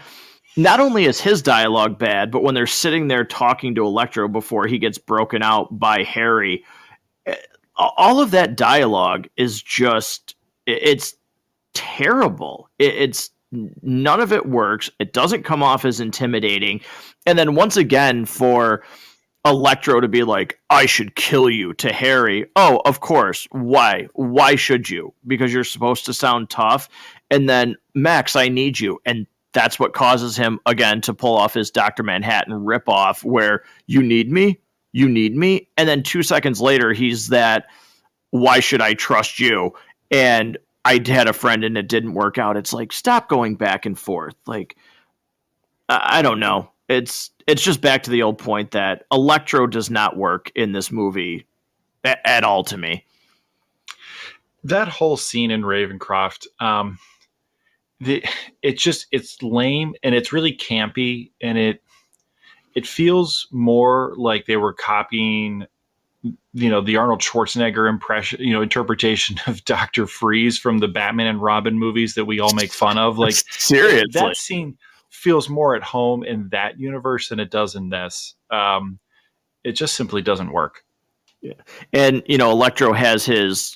not only is his dialogue bad, but when they're sitting there talking to Electro before he gets broken out by Harry, all of that dialogue is just, it's terrible. It's none of it works. It doesn't come off as intimidating. And then once again, for Electro to be like, I should kill you, to Harry. Oh, of course. Why? Why should you? Because you're supposed to sound tough. And then, Max, I need you. And that's what causes him, again, to pull off his Dr. Manhattan ripoff, where you need me? You need me? And then 2 seconds later, he's that, why should I trust you? And I had a friend and it didn't work out. It's like, stop going back and forth. Like, I don't know. It's just back to the old point that Electro does not work in this movie at all to me. That whole scene in Ravencroft, it's lame and it's really campy, and it feels more like they were copying, the Arnold Schwarzenegger interpretation of Dr. Freeze from the Batman and Robin movies that we all make fun of. Like, seriously, that scene feels more at home in that universe than it does in this. It just simply doesn't work. Yeah. And, Electro has his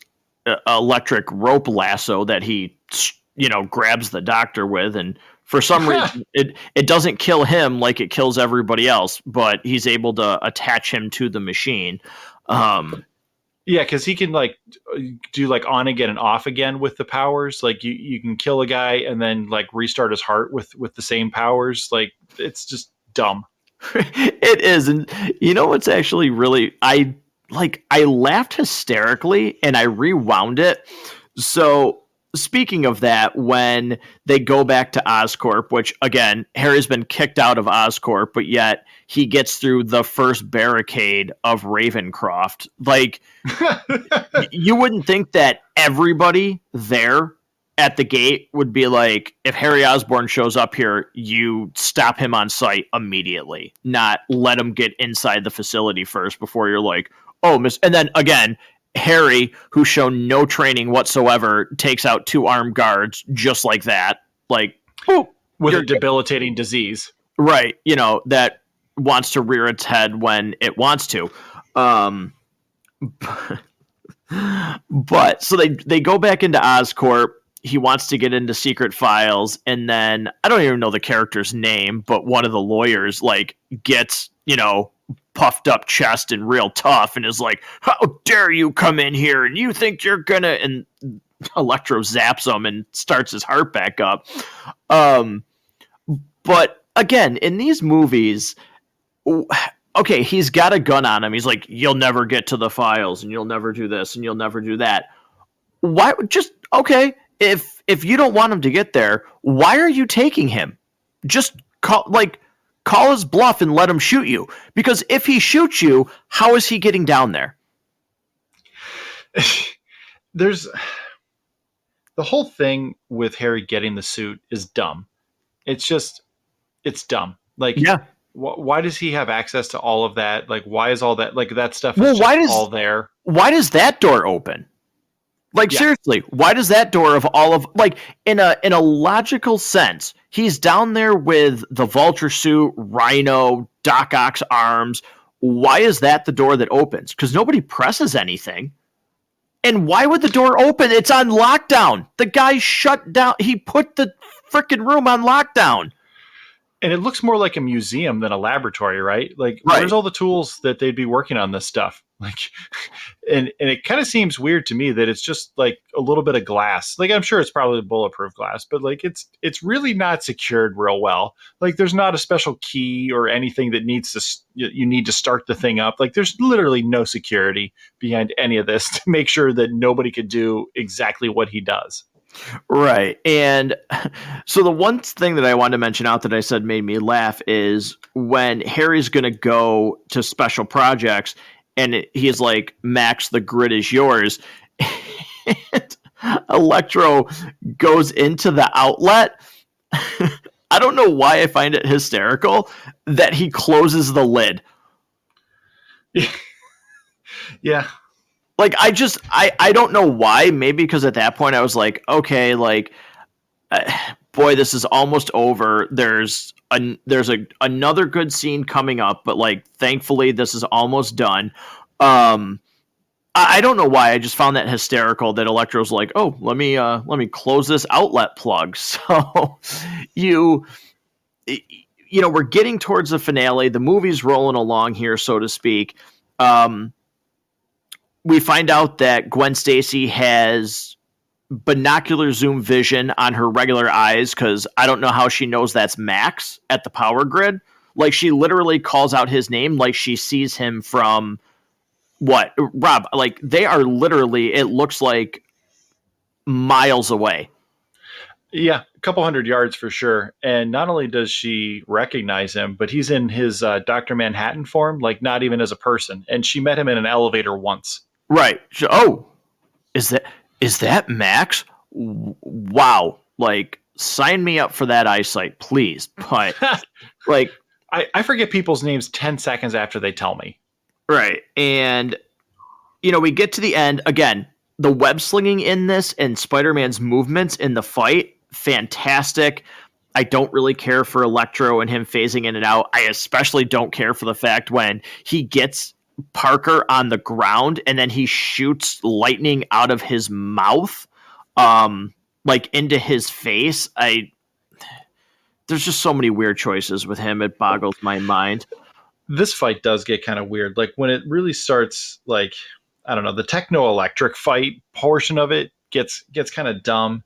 electric rope lasso that he, grabs the Doctor with. And for some reason, it doesn't kill him like it kills everybody else, but he's able to attach him to the machine. Yeah, because he can like do like on again and off again with the powers. Like you can kill a guy and then like restart his heart with the same powers. Like, it's just dumb. It is. And what's actually really, I laughed hysterically and I rewound it. So speaking of that, when they go back to Oscorp, which again, Harry's been kicked out of Oscorp, but yet he gets through the first barricade of Ravencroft. Like, you wouldn't think that everybody there at the gate would be like, if Harry Osborn shows up here, you stop him on sight immediately, not let him get inside the facility first before you're like, oh, miss. And then again, Harry, who's shown no training whatsoever, takes out 2 armed guards just like that. Like, oh, with a debilitating disease. Right. That wants to rear its head when it wants to. But so they go back into Oscorp. he wants to get into secret files, and then I don't even know the character's name, but one of the lawyers like gets, puffed up chest and real tough and is like, how dare you come in here and you think you're gonna, and Electro zaps him and starts his heart back up. But again, in these movies, okay, he's got a gun on him. He's like, you'll never get to the files and you'll never do this and you'll never do that. Why? Just, okay, if you don't want him to get there, why are you taking him? Just call his bluff and let him shoot you. Because if he shoots you, how is he getting down there? There's the whole thing with Harry getting the suit is dumb. It's dumb. Like, yeah. Why does he have access to all of that? Like, why is all that, like, that stuff all there? Why does that door open? Like, seriously, why does that door of all of, like, in a logical sense, he's down there with the Vulture suit, Rhino, Doc Ock's arms. Why is that the door that opens? Because nobody presses anything. And why would the door open? It's on lockdown. The guy shut down. He put the freaking room on lockdown. And it looks more like a museum than a laboratory, right? Like, where's all the tools that they'd be working on this stuff? Like, and it kind of seems weird to me that it's just like a little bit of glass. Like, I'm sure it's probably bulletproof glass, but like it's really not secured real well. Like, there's not a special key or anything that you need to start the thing up. Like, there's literally no security behind any of this to make sure that nobody could do exactly what he does. Right. And so the one thing that I wanted to mention out that I said made me laugh is when Harry's going to go to special projects and he's like, Max, the grid is yours. And Electro goes into the outlet. I don't know why I find it hysterical that he closes the lid. Yeah. Like, I don't know why. Maybe because at that point I was like, okay, like, boy, this is almost over. There's another good scene coming up, but like, thankfully this is almost done. I don't know why. I just found that hysterical that Electro's like, oh, let me close this outlet plug. So we're getting towards the finale. The movie's rolling along here, so to speak. We find out that Gwen Stacy has binocular zoom vision on her regular eyes because I don't know how she knows that's Max at the power grid. Like, she literally calls out his name like she sees him from what? Rob, like, they are literally, it looks like miles away. Yeah, a couple hundred yards for sure. And not only does she recognize him, but he's in his Dr. Manhattan form, like not even as a person. And she met him in an elevator once. Right. Oh, is that Max? Wow. Like, sign me up for that eyesight, please. But like, I forget people's names 10 seconds after they tell me. Right. And, we get to the end. Again, the web slinging in this and Spider-Man's movements in the fight, fantastic. I don't really care for Electro and him phasing in and out. I especially don't care for the fact when he gets Parker on the ground and then he shoots lightning out of his mouth, like into his face. There's just so many weird choices with him. It boggles my mind. This fight does get kind of weird. Like, when it really starts, like, I don't know, the techno-electric fight portion of it gets kind of dumb.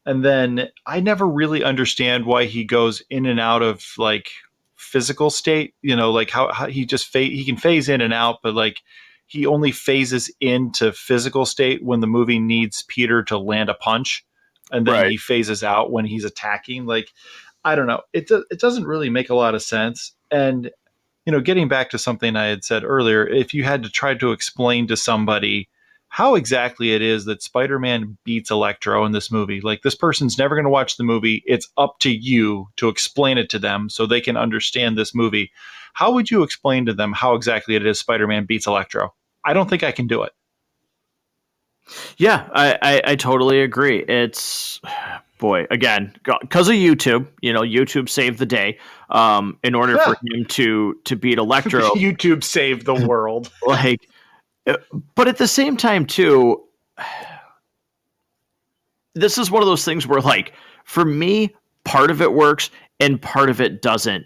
And then I never really understand why he goes in and out of like physical state, like how he just he can phase in and out, but like he only phases into physical state when the movie needs Peter to land a punch. And then he phases out when he's attacking. Like, I don't know. It doesn't really make a lot of sense. And, getting back to something I had said earlier, if you had to try to explain to somebody how exactly it is that Spider-Man beats Electro in this movie, like, this person's never going to watch the movie. It's up to you to explain it to them so they can understand this movie. How would you explain to them how exactly it is Spider-Man beats Electro? I don't think I can do it. Yeah, I totally agree. It's, boy, again, because of YouTube, YouTube saved the day. In order for him to beat Electro, YouTube saved the world. Like, but at the same time, too, this is one of those things where, like, for me, part of it works and part of it doesn't.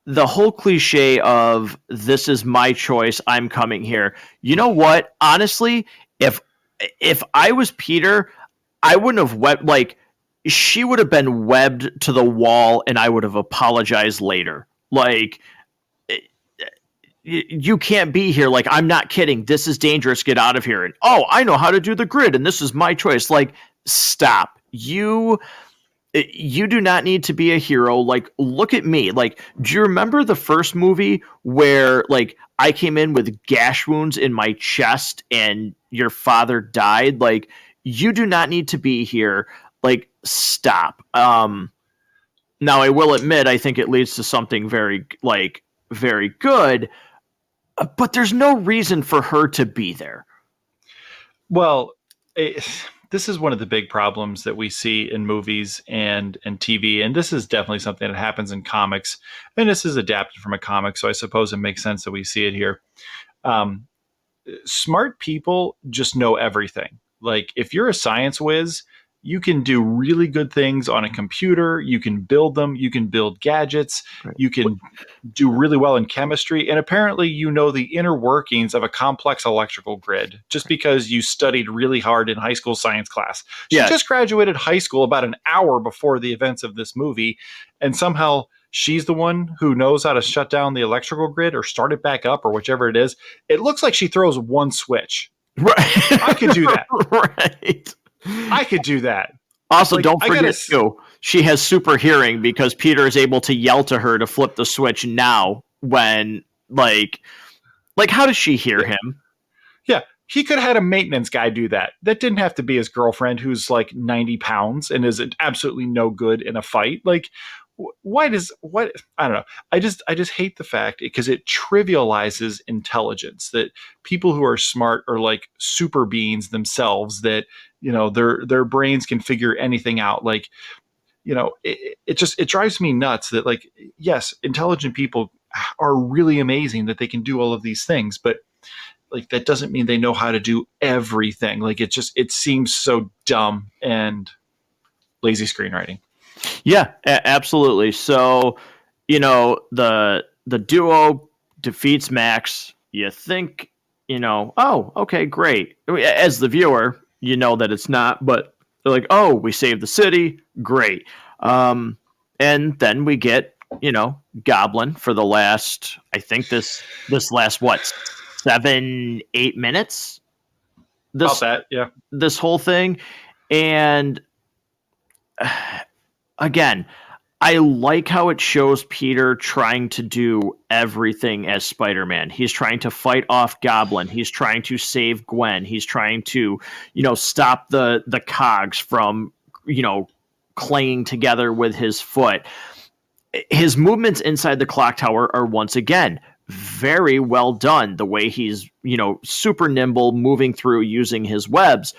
The whole cliche of this is my choice, I'm coming here. You know what? Honestly, if if I was Peter, I wouldn't have webbed, like, she would have been webbed to the wall and I would have apologized later. Like, you can't be here. Like, I'm not kidding. This is dangerous. Get out of here. And oh, I know how to do the grid and this is my choice. Like, stop. You do not need to be a hero. Like, look at me. Like, do you remember the first movie where, like, I came in with gash wounds in my chest and your father died? Like, you do not need to be here. Like, stop. Now I will admit, I think it leads to something very, like, very good, but there's no reason for her to be there. Well, this is one of the big problems that we see in movies and TV, and this is definitely something that happens in comics. And this is adapted from a comic, so I suppose it makes sense that we see it here. Um, Smart people just know everything. Like, if you're a science whiz, you can do really good things on a computer. You can build them. You can build gadgets. Right. You can do really well in chemistry. And apparently, you know the inner workings of a complex electrical grid just because you studied really hard in high school science class. She just graduated high school about an hour before the events of this movie. And somehow she's the one who knows how to shut down the electrical grid or start it back up or whichever it is. It looks like she throws one switch. Right. I could do that. Right. I could do that. Also, Like, don't forget, too, she has super hearing because Peter is able to yell to her to flip the switch now when, like, how does she hear him? Yeah, he could have had a maintenance guy do that. That didn't have to be his girlfriend who's like 90 pounds and is absolutely no good in a fight. Like, what I don't know. I just hate the fact because it trivializes intelligence, that people who are smart are like super beings themselves, that, you know, their brains can figure anything out. Like, you know, it drives me nuts that, like, yes, intelligent people are really amazing that they can do all of these things, but like, that doesn't mean they know how to do everything. Like, it seems so dumb and lazy screenwriting. Yeah, absolutely. So, you know, the duo defeats Max. You think, you know, oh, okay, great. As the viewer, you know that it's not, but they're like, oh, we saved the city, great. And then we get, you know, Goblin for the last, I think this last what, 7-8 minutes. About that, yeah. This whole thing, and again, I like how it shows Peter trying to do everything as Spider-Man. He's trying to fight off Goblin. He's trying to save Gwen. He's trying to, you know, stop the cogs from, you know, clanging together with his foot. His movements inside the clock tower are once again very well done. The way he's, you know, super nimble, moving through using his webs.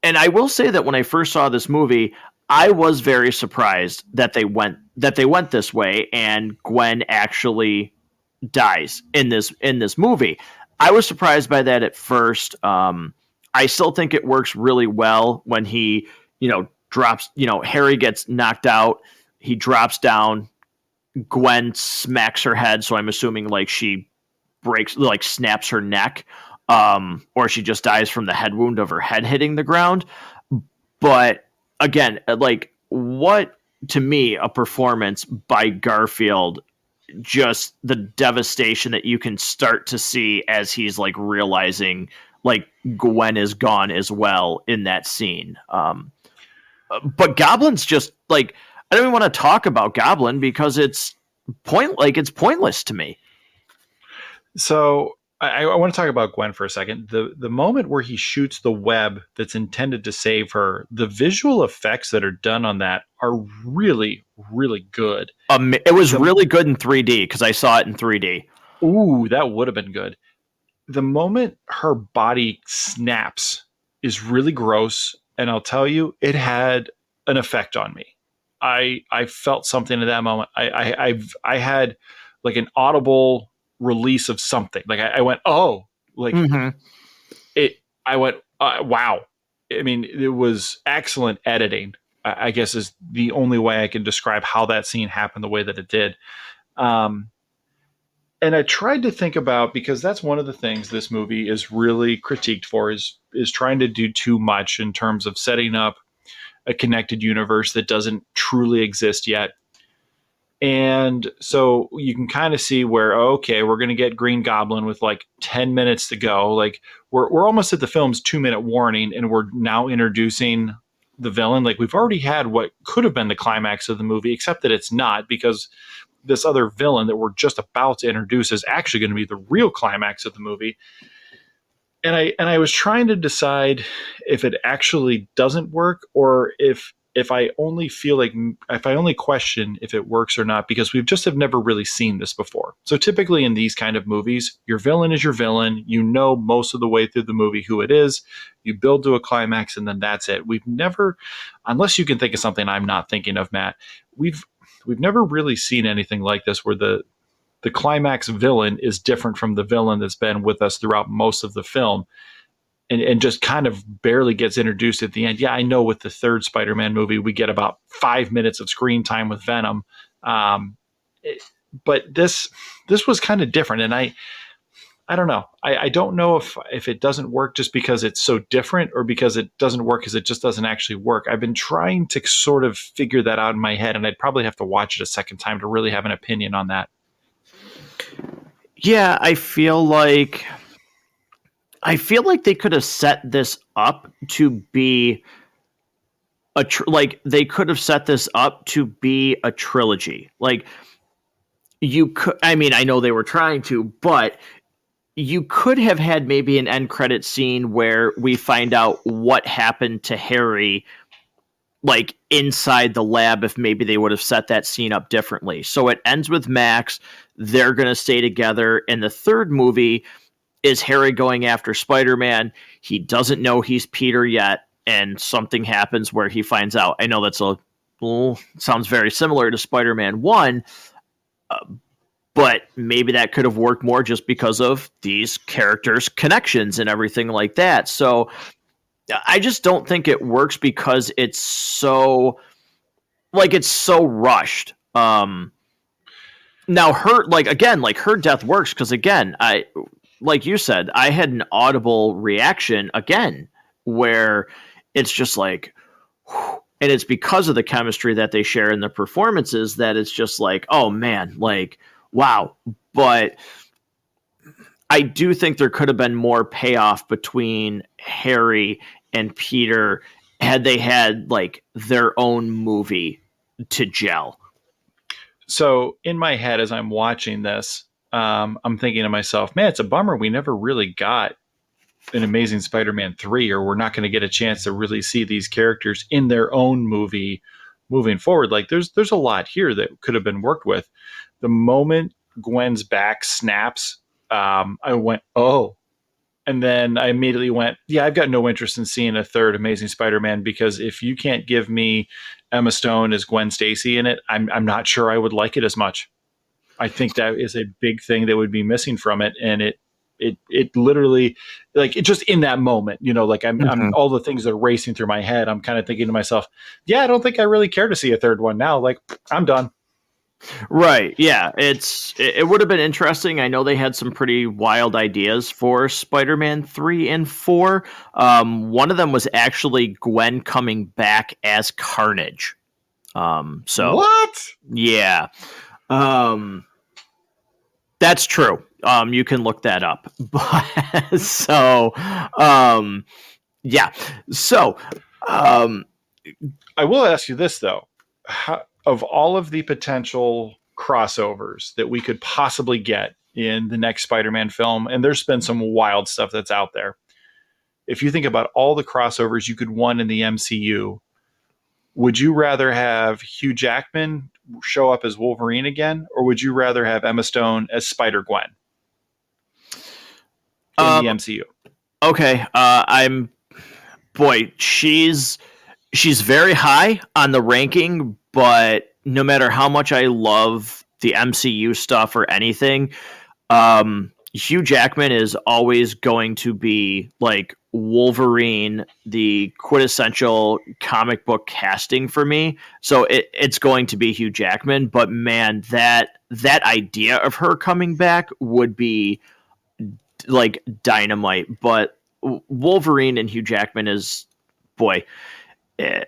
And I will say that when I first saw this movie, I was very surprised that they went this way, and Gwen actually dies in this movie. I was surprised by that at first. I still think it works really well when he, you know, drops. You know, Harry gets knocked out. He drops down. Gwen smacks her head, so I'm assuming like she breaks, like snaps her neck, or she just dies from the head wound of her head hitting the ground. But again, like, what, to me, a performance by Garfield, just the devastation that you can start to see as he's like realizing like Gwen is gone as well in that scene. But Goblin's just like, I don't even want to talk about Goblin because it's pointless to me. So I want to talk about Gwen for a second. The moment where he shoots the web that's intended to save her, the visual effects that are done on that are really, really good. It was really good in 3D because I saw it in 3D. Ooh, that would have been good. The moment her body snaps is really gross, and I'll tell you, it had an effect on me. I felt something at that moment. I had like an audible release of something. Like I went, oh, like it. I went, wow. I mean, it was excellent editing. I guess is the only way I can describe how that scene happened the way that it did. Um, and I tried to think about, because that's one of the things this movie is really critiqued for, is trying to do too much in terms of setting up a connected universe that doesn't truly exist yet. And so you can kind of see where, okay, we're going to get Green Goblin with like 10 minutes to go. Like we're almost at the film's 2-minute warning, and we're now introducing the villain. Like we've already had what could have been the climax of the movie, except that it's not, because this other villain that we're just about to introduce is actually going to be the real climax of the movie. And I was trying to decide if it actually doesn't work, or if I only feel like, if I only question if it works or not, because we've just have never really seen this before. So typically in these kind of movies, your villain is your villain. You know most of the way through the movie who it is. You build to a climax, and then that's it. We've never, unless you can think of something I'm not thinking of, Matt, we've never really seen anything like this where the climax villain is different from the villain that's been with us throughout most of the film, and just kind of barely gets introduced at the end. Yeah, I know with the third Spider-Man movie, we get about 5 minutes of screen time with Venom. Um, but this was kind of different. And I don't know. I don't know if it doesn't work just because it's so different, or because it doesn't work because it just doesn't actually work. I've been trying to sort of figure that out in my head, and I'd probably have to watch it a second time to really have an opinion on that. Yeah, I feel like they could have set this up to be like they could have set this up to be a trilogy. Like you could, I mean, I know they were trying to, but you could have had maybe an end credit scene where we find out what happened to Harry, like inside the lab, if maybe they would have set that scene up differently. So it ends with Max. They're going to stay together. And the third movie is Harry going after Spider-Man. He doesn't know he's Peter yet, and something happens where he finds out. I know that's sounds very similar to Spider-Man 1, but maybe that could have worked more just because of these characters' connections and everything like that. So I just don't think it works because it's so rushed. Now her, like, again, like her death works because, again, I, like you said, I had an audible reaction again where it's just like, and it's because of the chemistry that they share in the performances that it's just like, oh man, like, wow. But I do think there could have been more payoff between Harry and Peter had they had like their own movie to gel. So in my head, as I'm watching this, I'm thinking to myself, man, it's a bummer we never really got an Amazing Spider-Man 3, or we're not going to get a chance to really see these characters in their own movie moving forward. Like there's a lot here that could have been worked with. The moment Gwen's back snaps, I went, oh. And then I immediately went, yeah, I've got no interest in seeing a third Amazing Spider-Man, because if you can't give me Emma Stone as Gwen Stacy in it, I'm not sure I would like it as much. I think that is a big thing that would be missing from it. And it literally, like, it just in that moment, you know, like I'm all the things that are racing through my head. I'm kind of thinking to myself, yeah, I don't think I really care to see a third one now. Like, I'm done. Right. Yeah. It would have been interesting. I know they had some pretty wild ideas for Spider-Man 3 and 4. One of them was actually Gwen coming back as Carnage. So What? yeah. That's true. You can look that up. So yeah. So I will ask you this though. Of all of the potential crossovers that we could possibly get in the next Spider-Man film, and there's been some wild stuff that's out there. If you think about all the crossovers you could want in the MCU, would you rather have Hugh Jackman show up as Wolverine again, or would you rather have Emma Stone as Spider-Gwen in the MCU? Okay. She's very high on the ranking, but no matter how much I love the MCU stuff or anything, Hugh Jackman is always going to be like Wolverine, the quintessential comic book casting for me. So it's going to be Hugh Jackman. But man, that idea of her coming back would be like dynamite. But Wolverine and Hugh Jackman is, boy, eh,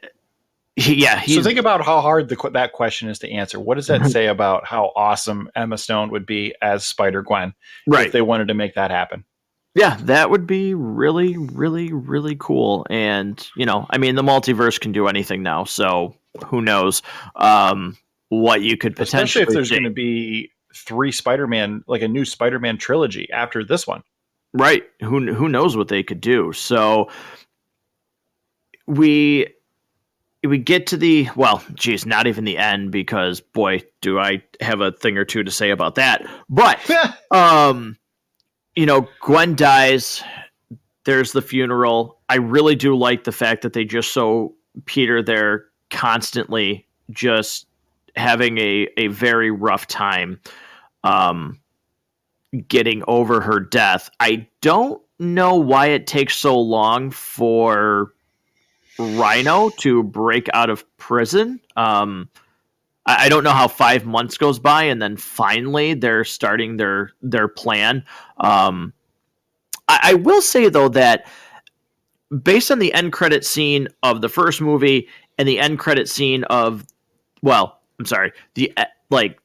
yeah, So he's think about how hard that question is to answer. What does that say about how awesome Emma Stone would be as Spider Gwen if right. they wanted to make that happen? Yeah, that would be really, really, really cool. And, I mean, the multiverse can do anything now. So who knows what you could Especially if potentially there's see. going to be three Spider-Man, like a new Spider-Man trilogy after this one. Right. Who knows what they could do. So we we get to the, well, geez, not even the end, because boy, do I have a thing or two to say about that. But um, Gwen dies. There's the funeral. I really do like the fact that they just show Peter there constantly just having a very rough time um, getting over her death. I don't know why it takes so long for Rhino to break out of prison. I don't know how 5 months goes by, and then finally they're starting their plan. I will say though that based on the end credit scene of the first movie and the end credit scene of, well, I'm sorry, the like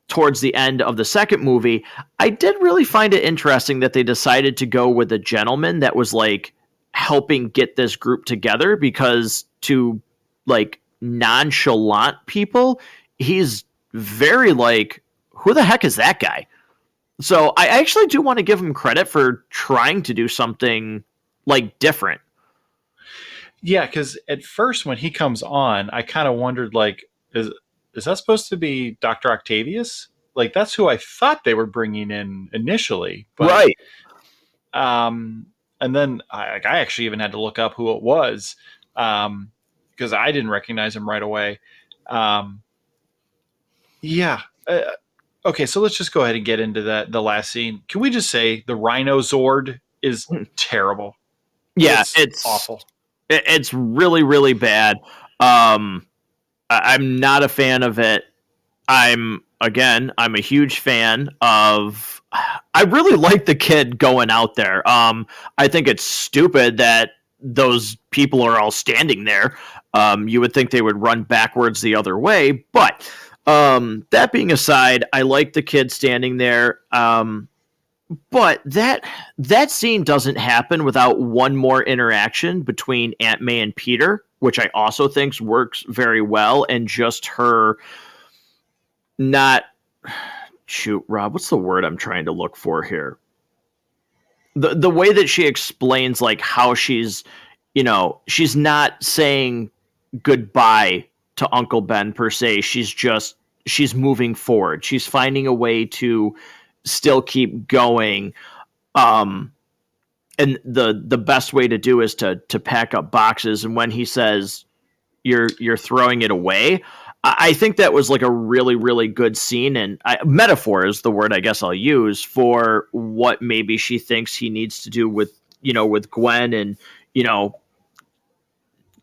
towards the end of the second movie, I did really find it interesting that they decided to go with a gentleman that was like helping get this group together, because to like nonchalant people, he's very like, who the heck is that guy? So I actually do want to give him credit for trying to do something like different. Yeah, because at first when he comes on, I kind of wondered, like, is that supposed to be Dr. Octavius? Like, that's who I thought they were bringing in initially, but Right. um, and then I actually even had to look up who it was because I didn't recognize him right away. Um, yeah. Okay, so let's just go ahead and get into the last scene. Can we just say the Rhino Zord is terrible? Yeah, It's awful. it's really really bad. I'm not a fan of it. I'm a huge fan of. I really like the kid going out there. I think it's stupid that those people are all standing there. You would think they would run backwards the other way, but that being aside, I like the kid standing there. But that scene doesn't happen without one more interaction between Aunt May and Peter, which I also think works very well, and just her not, shoot, Rob, what's the word I'm trying to look for here? The way that she explains like how she's not saying goodbye to Uncle Ben per se. She's moving forward. She's finding a way to still keep going. Um, and the best way to do is to pack up boxes. And when he says you're throwing it away, I think that was like a really really good scene, and metaphor is the word I guess I'll use for what maybe she thinks he needs to do with with Gwen, and you know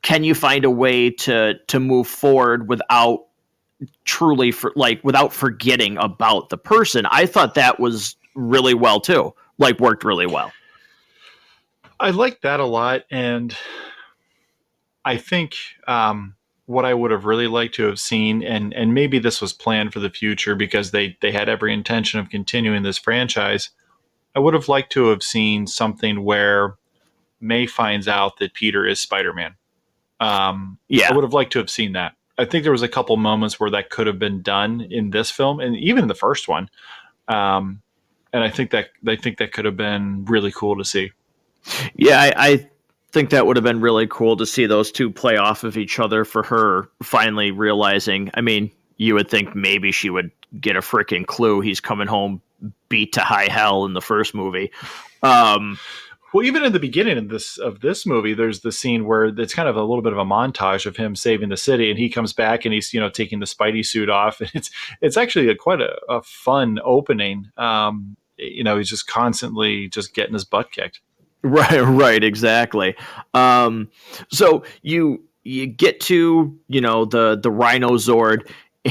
can you find a way to move forward without truly without forgetting about the person. I thought that was really well too, like worked really well. I like that a lot, and I think what I would have really liked to have seen, and maybe this was planned for the future because they had every intention of continuing this franchise. I would have liked to have seen something where May finds out that Peter is Spider-Man. I Yeah. would have liked to have seen that. I think there was a couple moments where that could have been done in this film, and even in the first one. Um, and I think that could have been really cool to see. Yeah, I think that would have been really cool to see those two play off of each other, for her finally realizing. I mean, you would think maybe she would get a freaking clue he's coming home beat to high hell in the first movie. Um, Well, even in the beginning of this movie, there's the scene where it's kind of a little bit of a montage of him saving the city, and he comes back and he's taking the Spidey suit off, and it's actually quite a fun opening. he's just constantly just getting his butt kicked. Right, right, exactly. So you get to the Rhino Zord,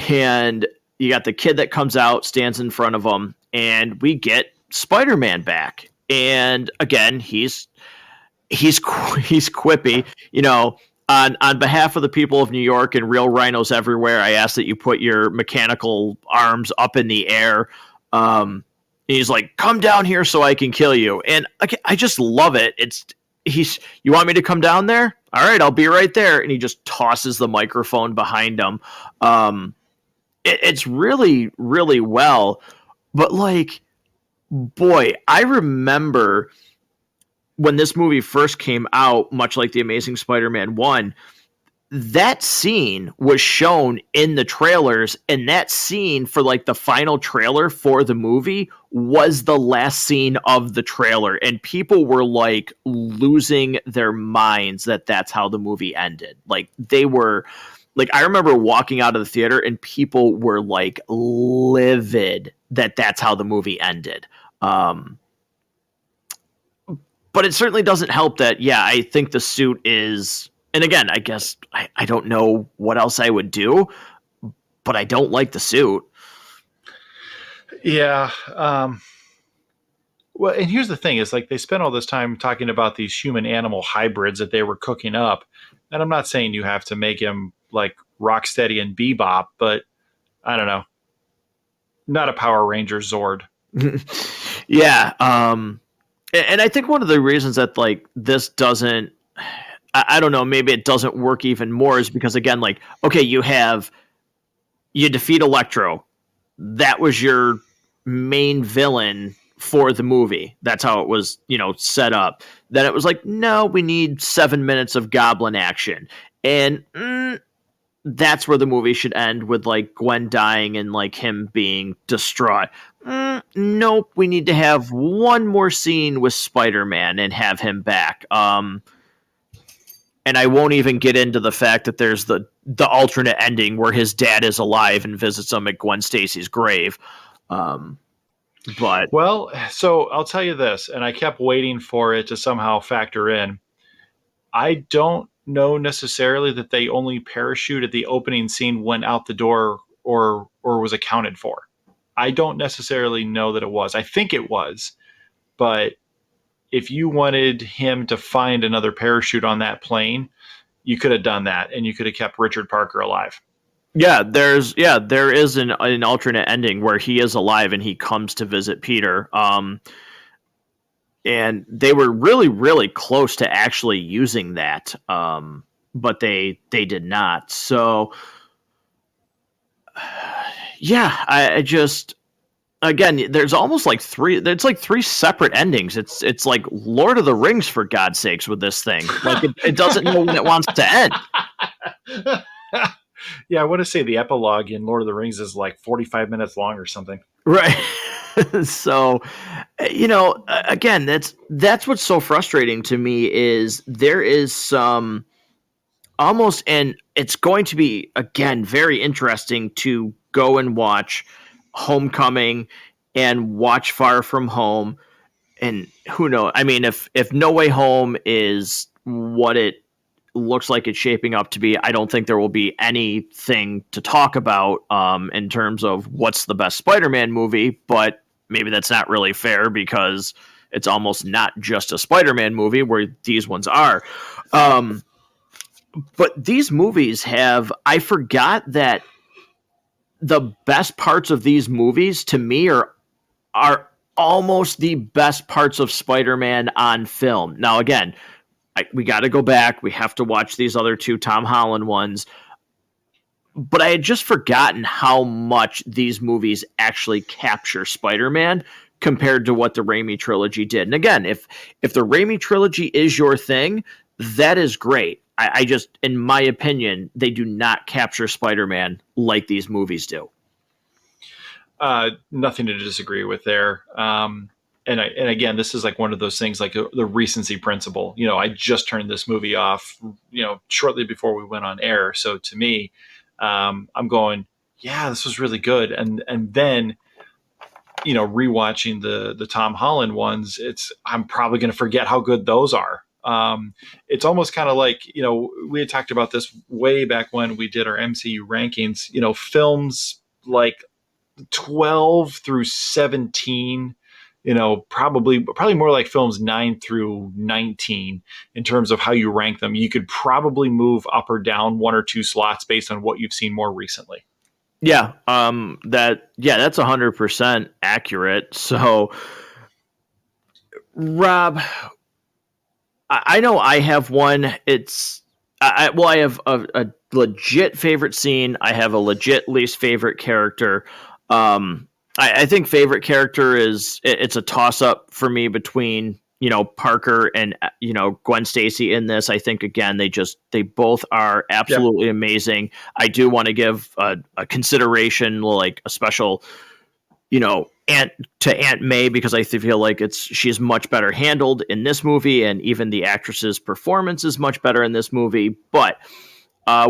and you got the kid that comes out, stands in front of him, and we get Spider-Man back. And again, he's he's quippy. On behalf of the people of New York and real rhinos everywhere, I ask that you put your mechanical arms up in the air. He's like, "Come down here so I can kill you," and I just love it. You want me to come down there? All right, I'll be right there. And he just tosses the microphone behind him. It's really, really well, but like, boy, I remember when this movie first came out, much like The Amazing Spider-Man 1, that scene was shown in the trailers, and that scene for like the final trailer for the movie was the last scene of the trailer, and people were like losing their minds that that's how the movie ended. Like they were like, I remember walking out of the theater and people were like livid that that's how the movie ended. But it certainly doesn't help that, yeah, I think the suit is, and again, I guess I don't know what else I would do, but I don't like the suit. Yeah. Well, and here's the thing: is like they spent all this time talking about these human animal hybrids that they were cooking up, and I'm not saying you have to make him like Rocksteady and Bebop, but I don't know, not a Power Ranger Zord. Yeah, and I think one of the reasons that like this doesn't, I don't know, maybe it doesn't work even more is because again, like, okay, you defeat Electro, that was your main villain for the movie. That's how it was, set up. Then it was like, no, we need 7 minutes of Goblin action, and that's where the movie should end, with like Gwen dying and like him being distraught. Nope, we need to have one more scene with Spider-Man and have him back. And I won't even get into the fact that there's the alternate ending where his dad is alive and visits him at Gwen Stacy's grave. But Well, so I'll tell you this, and I kept waiting for it to somehow factor in. I don't know necessarily that they only parachute at the opening scene went out the door or was accounted for. I don't necessarily know that it was. I think it was, but if you wanted him to find another parachute on that plane, you could have done that, and you could have kept Richard Parker alive. there is an alternate ending where he is alive and he comes to visit Peter. And they were really, really close to actually using that, but they did not. So yeah, I just, again, there's almost like three. It's like three separate endings. It's like Lord of the Rings, for God's sakes, with this thing. Like it doesn't know when it wants to end. Yeah, I want to say the epilogue in Lord of the Rings is like 45 minutes long or something. Right. So, again, that's what's so frustrating to me is there is some almost, and it's going to be again very interesting to go and watch Homecoming and watch Far From Home, and who knows? I mean, if No Way Home is what it looks like it's shaping up to be, I don't think there will be anything to talk about in terms of what's the best Spider-Man movie. But maybe that's not really fair because it's almost not just a Spider-Man movie, where these ones are. But these movies have, I forgot that the best parts of these movies to me are almost the best parts of Spider-Man on film. Now, again, we got to go back. We have to watch these other two Tom Holland ones. But I had just forgotten how much these movies actually capture Spider-Man compared to what the Raimi trilogy did. And again, if the Raimi trilogy is your thing, that is great. I just, in my opinion, they do not capture Spider-Man like these movies do. Nothing to disagree with there. And again, this is like one of those things, like the recency principle. I just turned this movie off, shortly before we went on air. So to me, I'm going, yeah, this was really good. And then rewatching the Tom Holland ones, I'm probably going to forget how good those are. It's almost kind of like, we had talked about this way back when we did our MCU rankings. Films like 12 through 17, probably more like films 9 through 19 in terms of how you rank them. You could probably move up or down one or two slots based on what you've seen more recently. Yeah, that's 100% accurate. So, Rob, I know I have one. I have a legit favorite scene. I have a legit least favorite character. I think favorite character it's a toss up for me between Parker and Gwen Stacy in this. I think again they both are absolutely amazing. I do want to give a consideration, like a special Aunt May, because I feel like she's much better handled in this movie, and even the actress's performance is much better in this movie. But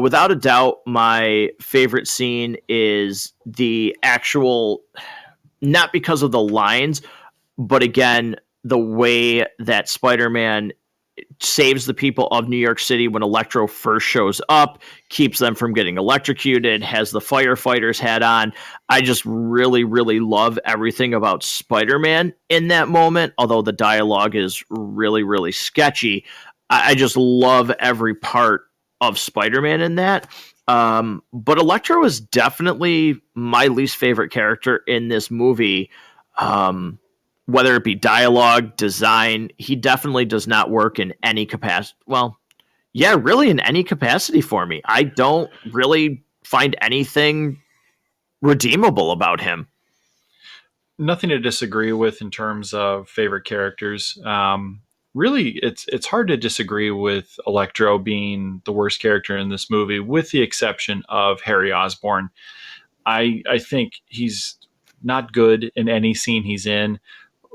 without a doubt, my favorite scene is the actual, not because of the lines, but again, the way that Spider-Man saves the people of New York City when Electro first shows up, keeps them from getting electrocuted, has the firefighters hat on. I just really, really love everything about Spider-Man in that moment, although the dialogue is really, really sketchy. I just love every part of Spider-Man in that. But Electro is definitely my least favorite character in this movie. Whether it be dialogue, design, he definitely does not work in any capacity. Well, yeah, really in any capacity for me. I don't really find anything redeemable about him. Nothing to disagree with in terms of favorite characters. Really, it's hard to disagree with Electro being the worst character in this movie, with the exception of Harry Osborn. I think he's not good in any scene he's in.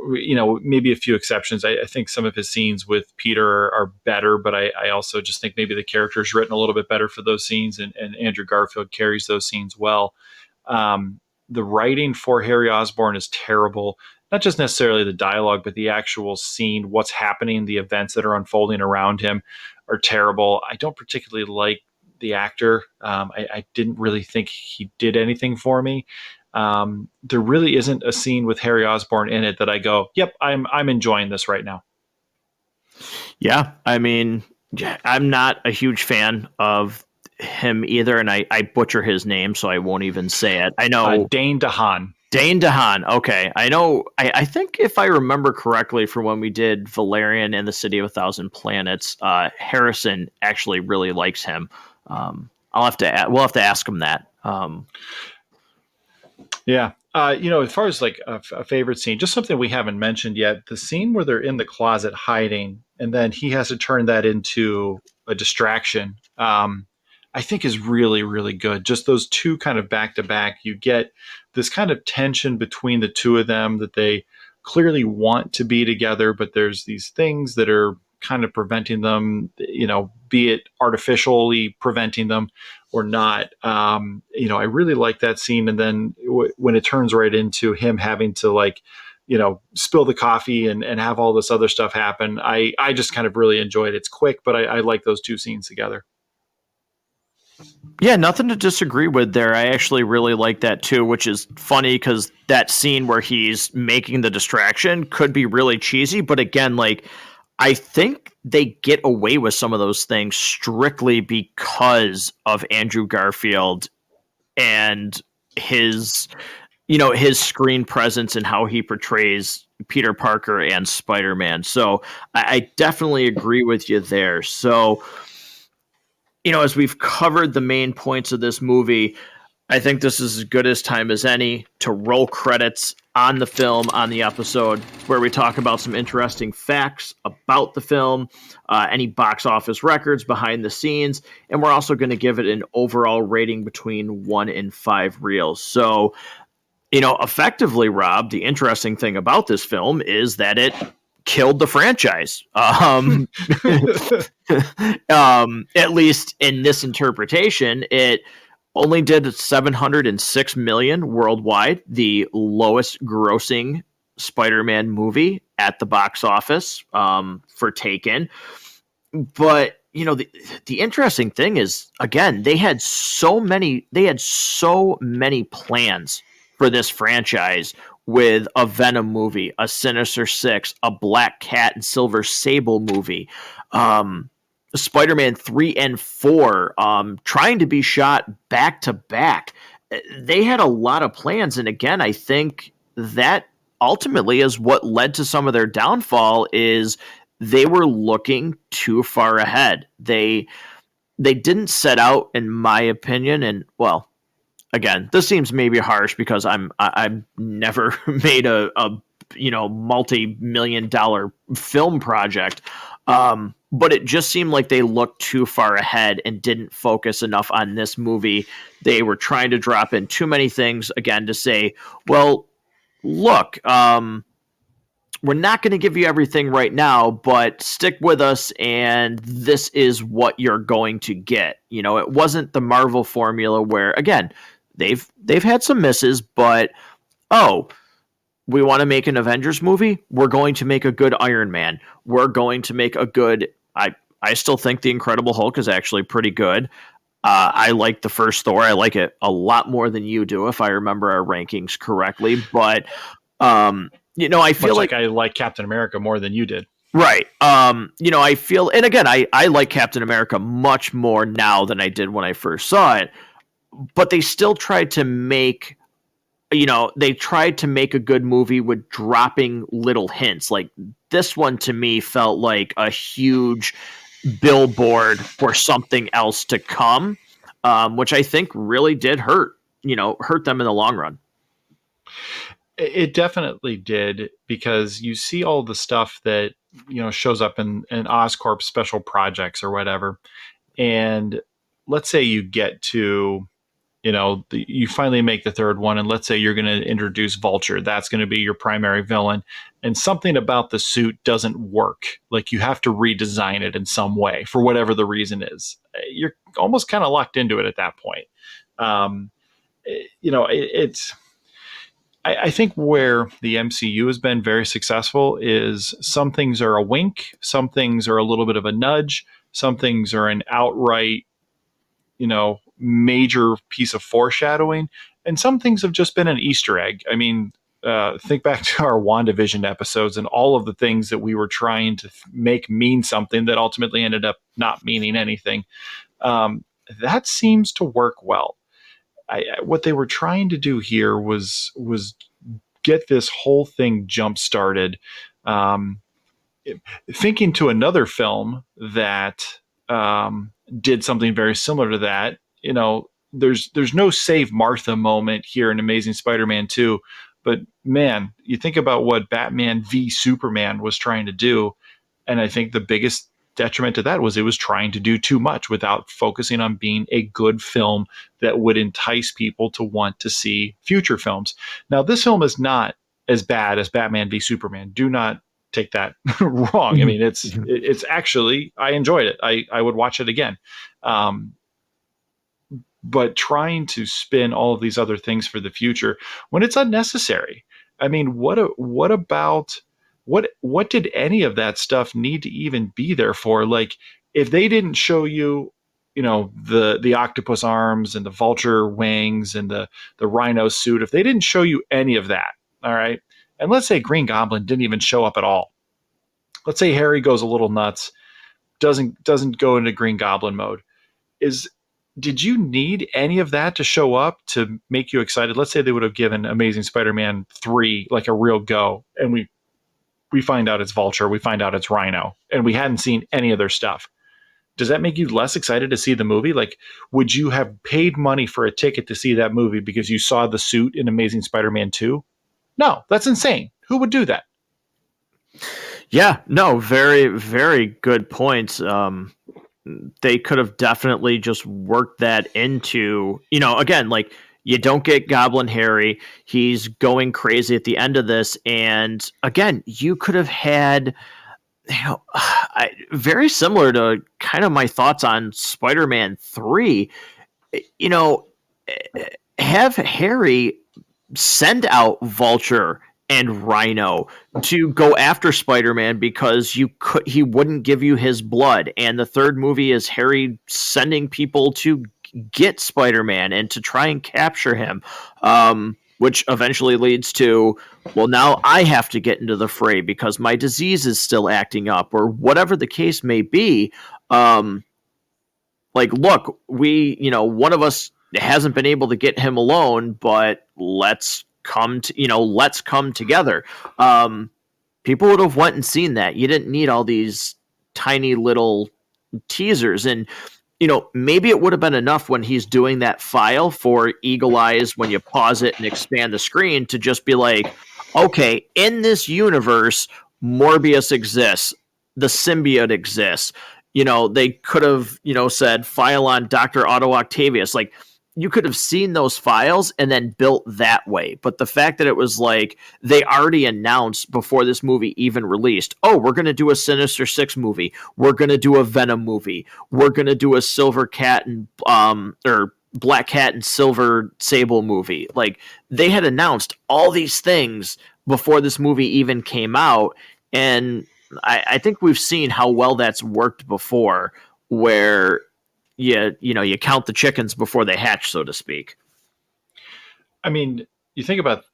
Maybe a few exceptions. I think some of his scenes with Peter are better, but I also just think maybe the character is written a little bit better for those scenes, and Andrew Garfield carries those scenes well. The writing for Harry Osborn is terrible. Not just necessarily the dialogue, but the actual scene, what's happening, the events that are unfolding around him are terrible. I don't particularly like the actor. I didn't really think he did anything for me. There really isn't a scene with Harry Osborn in it that I go, "Yep, I'm enjoying this right now." Yeah, I mean, I'm not a huge fan of him either, and I butcher his name, so I won't even say it. I know Dane DeHaan. Dane DeHaan. Okay, I know. I think if I remember correctly, from when we did Valerian and the City of a Thousand Planets, Harrison actually really likes him. We'll have to ask him that. Yeah. As far as like a favorite scene, just something we haven't mentioned yet, the scene where they're in the closet hiding and then he has to turn that into a distraction, I think is really, really good. Just those two kind of back to back, you get this kind of tension between the two of them that they clearly want to be together, but there's these things that are kind of preventing them, be it artificially preventing them or not. I really like that scene. And then when it turns right into him having to spill the coffee and have all this other stuff happen, I just kind of really enjoyed it. It's quick, but I like those two scenes together. Yeah, nothing to disagree with there. I actually really like that too, which is funny because that scene where he's making the distraction could be really cheesy, but again, I think they get away with some of those things strictly because of Andrew Garfield and his screen presence and how he portrays Peter Parker and Spider-Man. So I definitely agree with you there. So, as we've covered the main points of this movie, I think this is as good as time as any to roll credits on the film, on the episode, where we talk about some interesting facts about the film, any box office records behind the scenes, and we're also going to give it an overall rating between 1 and 5 reels. So, effectively, Rob, the interesting thing about this film is that it killed the franchise. At least in this interpretation, it only did 706 million worldwide, the lowest grossing Spider-Man movie at the box office for Taken. But the interesting thing is, again, they had so many plans for this franchise, with a Venom movie, a Sinister Six, a Black Cat and Silver Sable movie, um, Spider-Man 3 and 4, trying to be shot back to back. They had a lot of plans, and again, I think that ultimately is what led to some of their downfall. Is they were looking too far ahead. They didn't set out, in my opinion, and well, again, this seems maybe harsh because I've never made a multi-million-dollar film project. But it just seemed like they looked too far ahead and didn't focus enough on this movie. They were trying to drop in too many things, again, to say, well, look, we're not going to give you everything right now, but stick with us, and this is what you're going to get. It wasn't the Marvel formula where, again, they've had some misses, but we want to make an Avengers movie. We're going to make a good Iron Man. We're going to make a good. I still think the Incredible Hulk is actually pretty good. I like the first Thor. I like it a lot more than you do, if I remember our rankings correctly. But I feel like I like Captain America more than you did. Right. I feel, and again, I like Captain America much more now than I did when I first saw it. But they still tried to make a good movie with dropping little hints. Like this one to me felt like a huge billboard for something else to come, which I think really did hurt them in the long run. It definitely did, because you see all the stuff that shows up in Oscorp special projects or whatever, and let's say you get to you finally make the third one, and let's say you're going to introduce Vulture. That's going to be your primary villain, and something about the suit doesn't work. Like you have to redesign it in some way for whatever the reason is. You're almost kind of locked into it at that point. It's. I think where the MCU has been very successful is some things are a wink, some things are a little bit of a nudge, some things are an outright, major piece of foreshadowing, and some things have just been an Easter egg. I mean, think back to our WandaVision episodes and all of the things that we were trying to make mean something that ultimately ended up not meaning anything. That seems to work well. What they were trying to do here was get this whole thing jump started. Thinking to another film that did something very similar to that, there's no save Martha moment here in Amazing Spider-Man 2, but man, you think about what Batman v Superman was trying to do, and I think the biggest detriment to that was it was trying to do too much without focusing on being a good film that would entice people to want to see future films. Now, this film is not as bad as Batman v Superman. Do not take that wrong. I mean, it's actually, I enjoyed it. I would watch it again. But trying to spin all of these other things for the future when it's unnecessary. I mean, what did any of that stuff need to even be there for? Like, if they didn't show you, the octopus arms and the vulture wings and the rhino suit, if they didn't show you any of that, all right, and let's say Green Goblin didn't even show up at all. Let's say Harry goes a little nuts, doesn't go into Green Goblin mode. Did you need any of that to show up to make you excited? Let's say they would have given Amazing Spider-Man 3 like a real go, and we find out it's Vulture, we find out it's Rhino, and we hadn't seen any of their stuff. Does that make you less excited to see the movie? Like, would you have paid money for a ticket to see that movie because you saw the suit in Amazing Spider-Man 2? No, that's insane. Who would do that? Yeah, no, very, very good points. They could have definitely just worked that into, again, like, you don't get Goblin Harry. He's going crazy at the end of this. And again, you could have had, very similar to kind of my thoughts on Spider-Man 3. have Harry send out Vulture and Rhino to go after Spider-Man because he wouldn't give you his blood. And the third movie is Harry sending people to get Spider-Man and to try and capture him, which eventually leads to, well, now I have to get into the fray because my disease is still acting up, or whatever the case may be. Like, look, one of us hasn't been able to get him alone, but let's come together. People would have went and seen that. You didn't need all these tiny little teasers. And maybe it would have been enough when he's doing that file for Eagle Eyes, when you pause it and expand the screen, to just be like, okay, in this universe, Morbius exists, the symbiote exists. They could have, said file on Dr. Otto Octavius. Like, you could have seen those files and then built that way. But the fact that it was like they already announced before this movie even released, oh, we're going to do a Sinister Six movie. We're going to do a Venom movie. We're going to do a Silver Cat and or Black Cat and Silver Sable movie. Like, they had announced all these things before this movie even came out. And I think we've seen how well that's worked before, where you count the chickens before they hatch, so to speak. I mean, you think about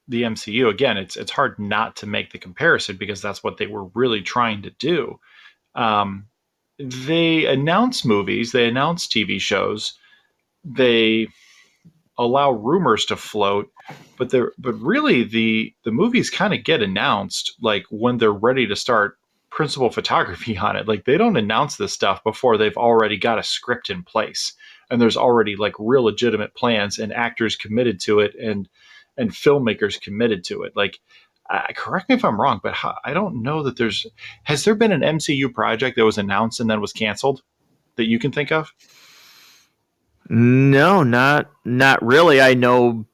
the MCU again. It's hard not to make the comparison because that's what they were really trying to do. They announce movies, they announce TV shows, they allow rumors to float, but really the movies kind of get announced like when they're ready to start principal photography on it. Like, they don't announce this stuff before they've already got a script in place and there's already like real legitimate plans and actors committed to it and filmmakers committed to it. Like, correct me if I'm wrong, but I don't know that has there been an MCU project that was announced and then was canceled that you can think of? No, not really. I know,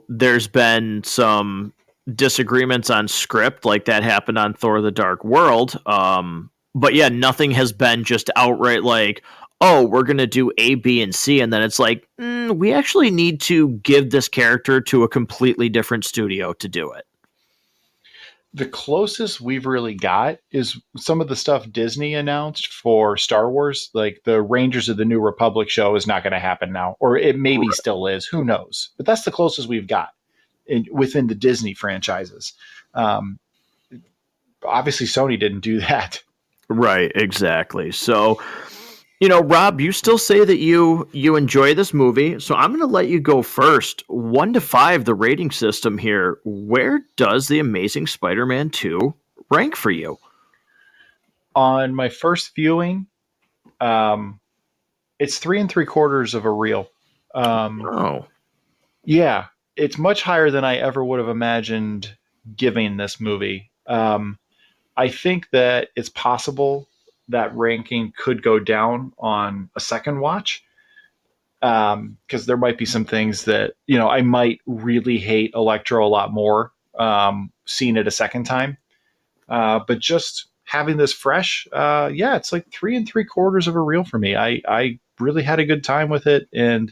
there's been some disagreements on script, like that happened on Thor: The Dark World. But yeah, nothing has been just outright like, oh, we're gonna do A, B, and C, and then it's like, we actually need to give this character to a completely different studio to do it. The closest we've really got is some of the stuff Disney announced for Star Wars, like the Rangers of the New Republic show is not going to happen now, or it maybe still is. Who knows? But that's the closest we've got within the Disney franchises. Obviously, Sony didn't do that. Right, exactly. So, Rob, you still say that you enjoy this movie, so I'm going to let you go first. 1 to 5, the rating system here. Where does The Amazing Spider-Man 2 rank for you? On my first viewing, it's 3.75 of a reel. Oh, Yeah, it's much higher than I ever would have imagined giving this movie. I think that it's possible that ranking could go down on a second watch, because there might be some things that I might really hate Electro a lot more seeing it a second time. But just having this fresh, yeah, it's like 3.75 of a reel for me. I really had a good time with it and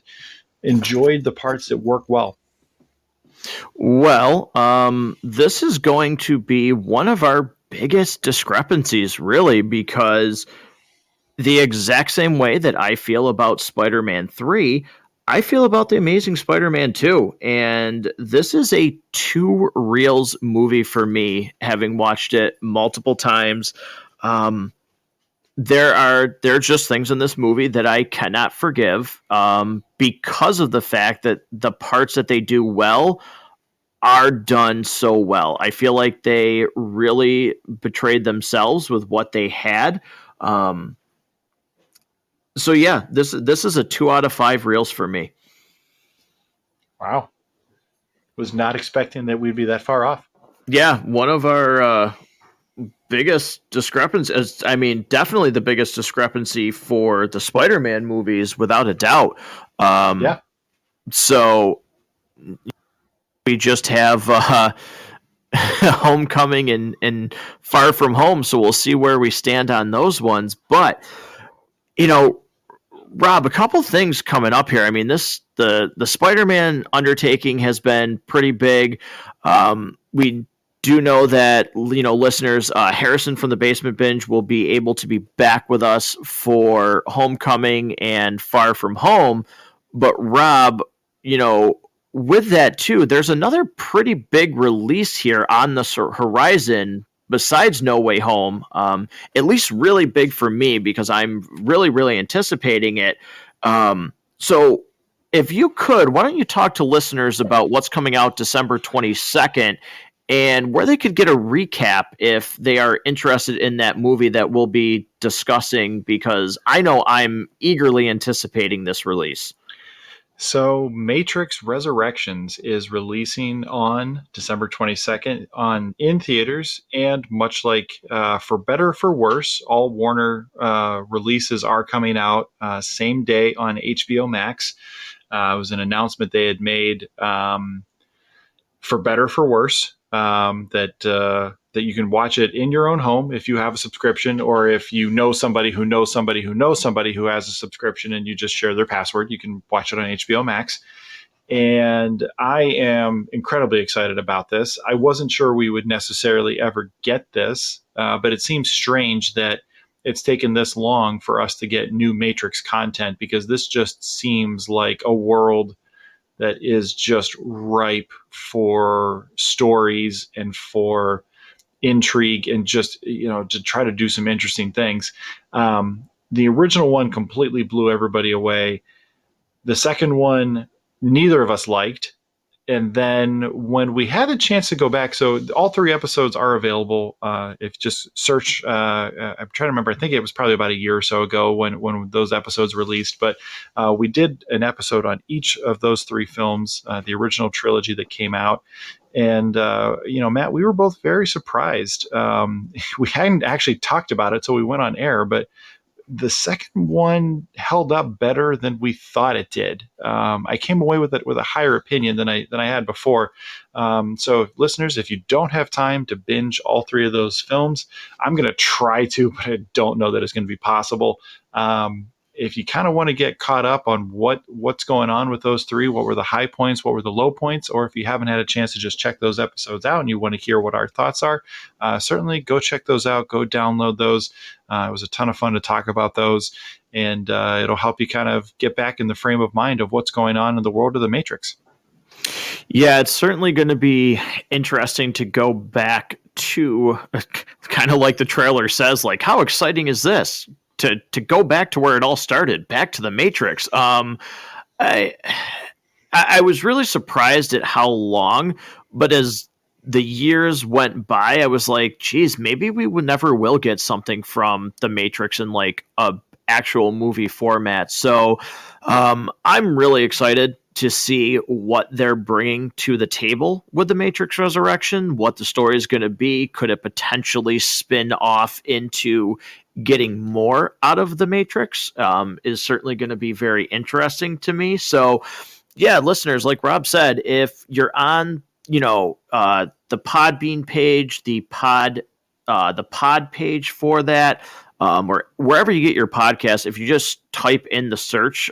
enjoyed the parts that work well. well, this is going to be one of our biggest discrepancies, really, because the exact same way that I feel about Spider-Man 3, I feel about The Amazing Spider-Man 2. And this is a two reels movie for me, having watched it multiple times. There are just things in this movie that I cannot forgive, because of the fact that the parts that they do well are done so well. I feel like they really betrayed themselves with what they had. So yeah, this is a 2 out of 5 reels for me. Wow. Was not expecting that we'd be that far off. Yeah, one of our biggest discrepancies. I mean, definitely the biggest discrepancy for the Spider-Man movies, without a doubt. Yeah. So we just have Homecoming and Far From Home, so we'll see where we stand on those ones. But you know, Rob, a couple things coming up here. I mean, the Spider-Man undertaking has been pretty big. We do know that, listeners, Harrison from the Basement Binge will be able to be back with us for Homecoming and Far From Home. But Rob, with that too, there's another pretty big release here on the horizon besides No Way Home. At least really big for me because I'm really, really anticipating it. So if you could, why don't you talk to listeners about what's coming out December 22nd and where they could get a recap if they are interested in that movie that we'll be discussing, because I know I'm eagerly anticipating this release. So, Matrix Resurrections is releasing on December 22nd in theaters, and much like For Better or For Worse, all Warner releases are coming out same day on HBO Max. It was an announcement they had made For Better or For Worse, that you can watch it in your own home if you have a subscription, or if you know somebody who knows somebody who knows somebody who has a subscription and you just share their password, you can watch it on HBO Max. And I am incredibly excited about this. I wasn't sure we would necessarily ever get this, but it seems strange that it's taken this long for us to get new Matrix content, because this just seems like a world that is just ripe for stories and for intrigue, and just, to try to do some interesting things. The original one completely blew everybody away. The second one, neither of us liked. And then when we had a chance to go back, so all three episodes are available. If just search, I'm trying to remember, I think it was probably about a year or so ago when those episodes released. But we did an episode on each of those three films, the original trilogy that came out. And, Matt, we were both very surprised. We hadn't actually talked about it till we went on air, but the second one held up better than we thought it did. I came away with it with a higher opinion than I had before. So, listeners, if you don't have time to binge all three of those films, I'm going to try to, but I don't know that it's going to be possible. If you kind of want to get caught up on what's going on with those three, what were the high points, what were the low points, or if you haven't had a chance to just check those episodes out and you want to hear what our thoughts are, certainly go check those out, go download those. It was a ton of fun to talk about those, and it'll help you kind of get back in the frame of mind of what's going on in the world of the Matrix. Yeah, it's certainly going to be interesting to go back to, kind of like the trailer says, like, how exciting is this? To go back to where it all started, back to the Matrix. I was really surprised at how long, but as the years went by, I was like, geez, maybe we would never will get something from the Matrix in like a actual movie format. So I'm really excited to see what they're bringing to the table with the Matrix Resurrection, what the story is going to be. Could it potentially spin off into getting more out of the Matrix? Is certainly going to be very interesting to me. So, yeah, listeners, like Rob said, if you're on, the Podbean page, the pod page for that, or wherever you get your podcast, if you just type in the search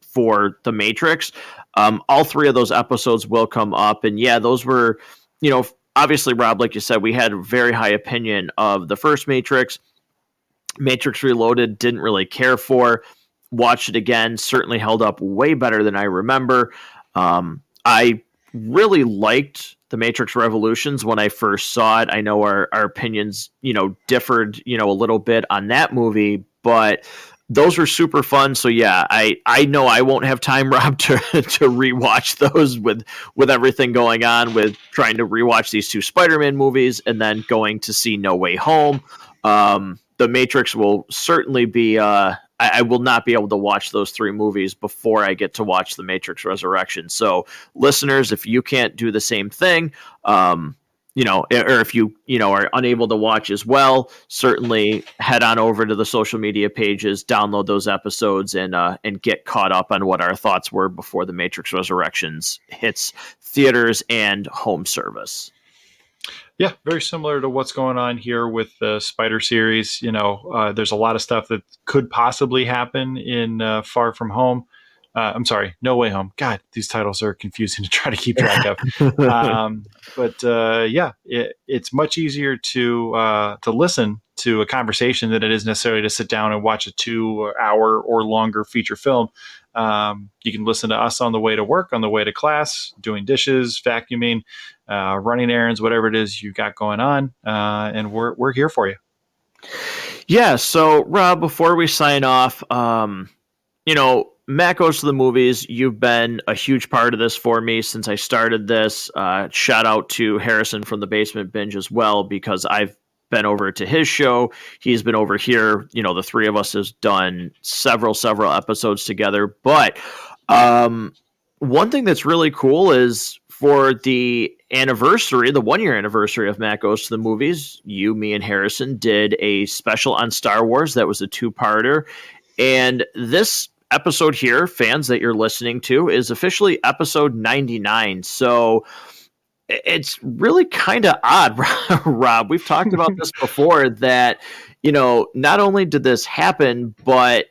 for the Matrix, all three of those episodes will come up. And yeah, those were, obviously, Rob, like you said, we had a very high opinion of the first Matrix. Matrix Reloaded didn't really care for. Watched it again, certainly held up way better than I remember. I really liked the Matrix Revolutions when I first saw it. I know our opinions, differed, a little bit on that movie, but those were super fun. So yeah, I know I won't have time, Rob, to rewatch those with everything going on, with trying to rewatch these two Spider-Man movies and then going to see No Way Home. The Matrix will certainly be, I will not be able to watch those three movies before I get to watch The Matrix Resurrection. So listeners, if you can't do the same thing, or if you, are unable to watch as well, certainly head on over to the social media pages, download those episodes, and get caught up on what our thoughts were before The Matrix Resurrections hits theaters and home service. Yeah, very similar to what's going on here with the Spider series. There's a lot of stuff that could possibly happen in Far From Home. I'm sorry, No Way Home. God, these titles are confusing to try to keep track of. But yeah, it's much easier to listen to a conversation than it is necessarily to sit down and watch a 2 hour or longer feature film. You can listen to us on the way to work, on the way to class, doing dishes, vacuuming, running errands, whatever it is you got going on, and we're here for you. Yeah. So, Rob, before we sign off, Matt Goes to the Movies. You've been a huge part of this for me since I started this. Shout out to Harrison from the Basement Binge as well, because I've been over to his show. He's been over here. The three of us has done several episodes together. But one thing that's really cool is for the anniversary, the 1 year anniversary of Matt Goes to the Movies, you, me, and Harrison did a special on Star Wars that was a 2-parter. And this episode here, fans that you're listening to, is officially episode 99. So it's really kind of odd, Rob. We've talked about this before that, not only did this happen, but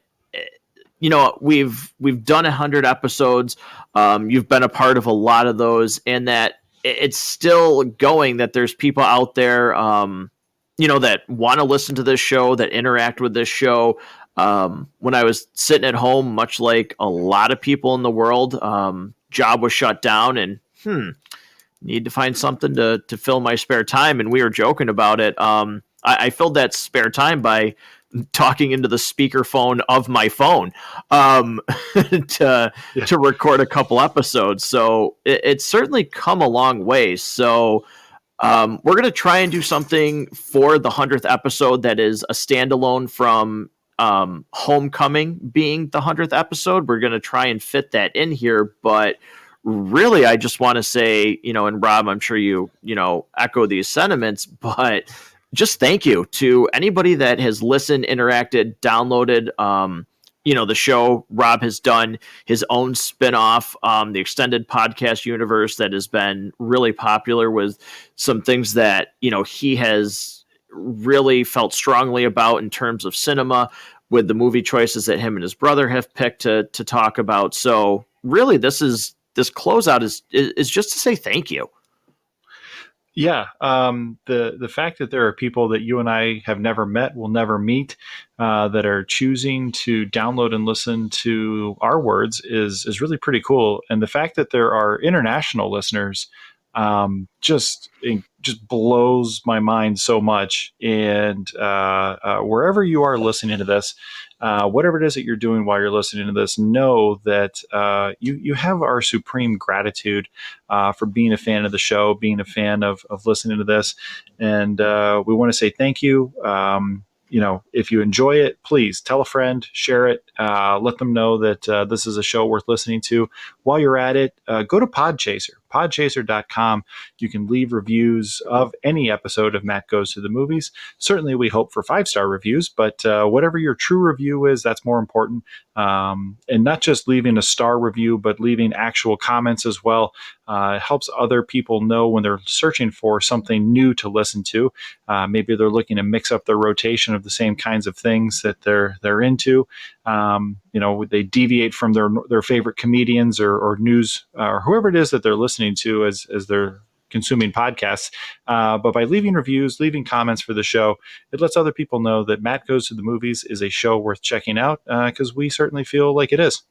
we've done 100 episodes. You've been a part of a lot of those, and that it's still going, that there's people out there, that want to listen to this show, that interact with this show. When I was sitting at home, much like a lot of people in the world, job was shut down, and need to find something to fill my spare time. And we were joking about it. I filled that spare time by talking into the speakerphone of my phone to record a couple episodes. So it's certainly come a long way. So we're going to try and do something for the 100th episode that is a standalone from Homecoming being the 100th episode. We're going to try and fit that in here, but really, I just want to say, and Rob, I'm sure you echo these sentiments, but just thank you to anybody that has listened, interacted, downloaded, the show. Rob has done his own spinoff, the extended podcast universe that has been really popular with some things that, he has really felt strongly about in terms of cinema, with the movie choices that him and his brother have picked to talk about. So really, this closeout is just to say thank you. Yeah, the fact that there are people that you and I have never met, will never meet, that are choosing to download and listen to our words is really pretty cool. And the fact that there are international listeners just blows my mind so much. And wherever you are listening to this, whatever it is that you're doing while you're listening to this, know that you have our supreme gratitude for being a fan of the show, being a fan of listening to this. And we want to say thank you. If you enjoy it, please tell a friend, share it, let them know that this is a show worth listening to. While you're at it, go to podchaser.com. You can leave reviews of any episode of Matt Goes to the Movies. Certainly, we hope for 5-star reviews, but whatever your true review is, that's more important. And not just leaving a star review, but leaving actual comments as well. It helps other people know when they're searching for something new to listen to. Maybe they're looking to mix up their rotation of the same kinds of things that they're into. They deviate from their favorite comedians or news or whoever it is that they're listening to as they're consuming podcasts. But by leaving reviews, leaving comments for the show, it lets other people know that Matt Goes to the Movies is a show worth checking out, because we certainly feel like it is.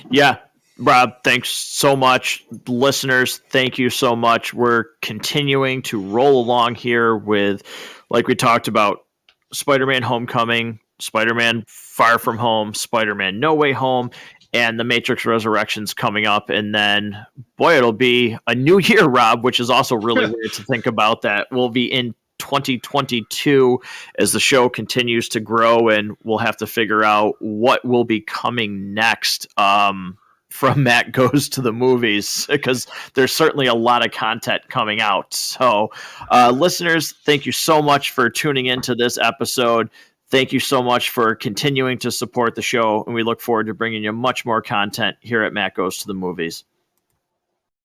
Yeah. Rob, thanks so much. Listeners, thank you so much. We're continuing to roll along here with, like we talked about, Spider-Man Homecoming, Spider-Man Far From Home, Spider-Man No Way Home, and The Matrix Resurrections coming up. And then, boy, it'll be a new year, Rob, which is also really weird to think about, that we'll be in 2022 as the show continues to grow, and we'll have to figure out what will be coming next from Matt Goes to the Movies, because there's certainly a lot of content coming out. So listeners, thank you so much for tuning into this episode. Thank you so much for continuing to support the show, and we look forward to bringing you much more content here at Matt Goes to the Movies.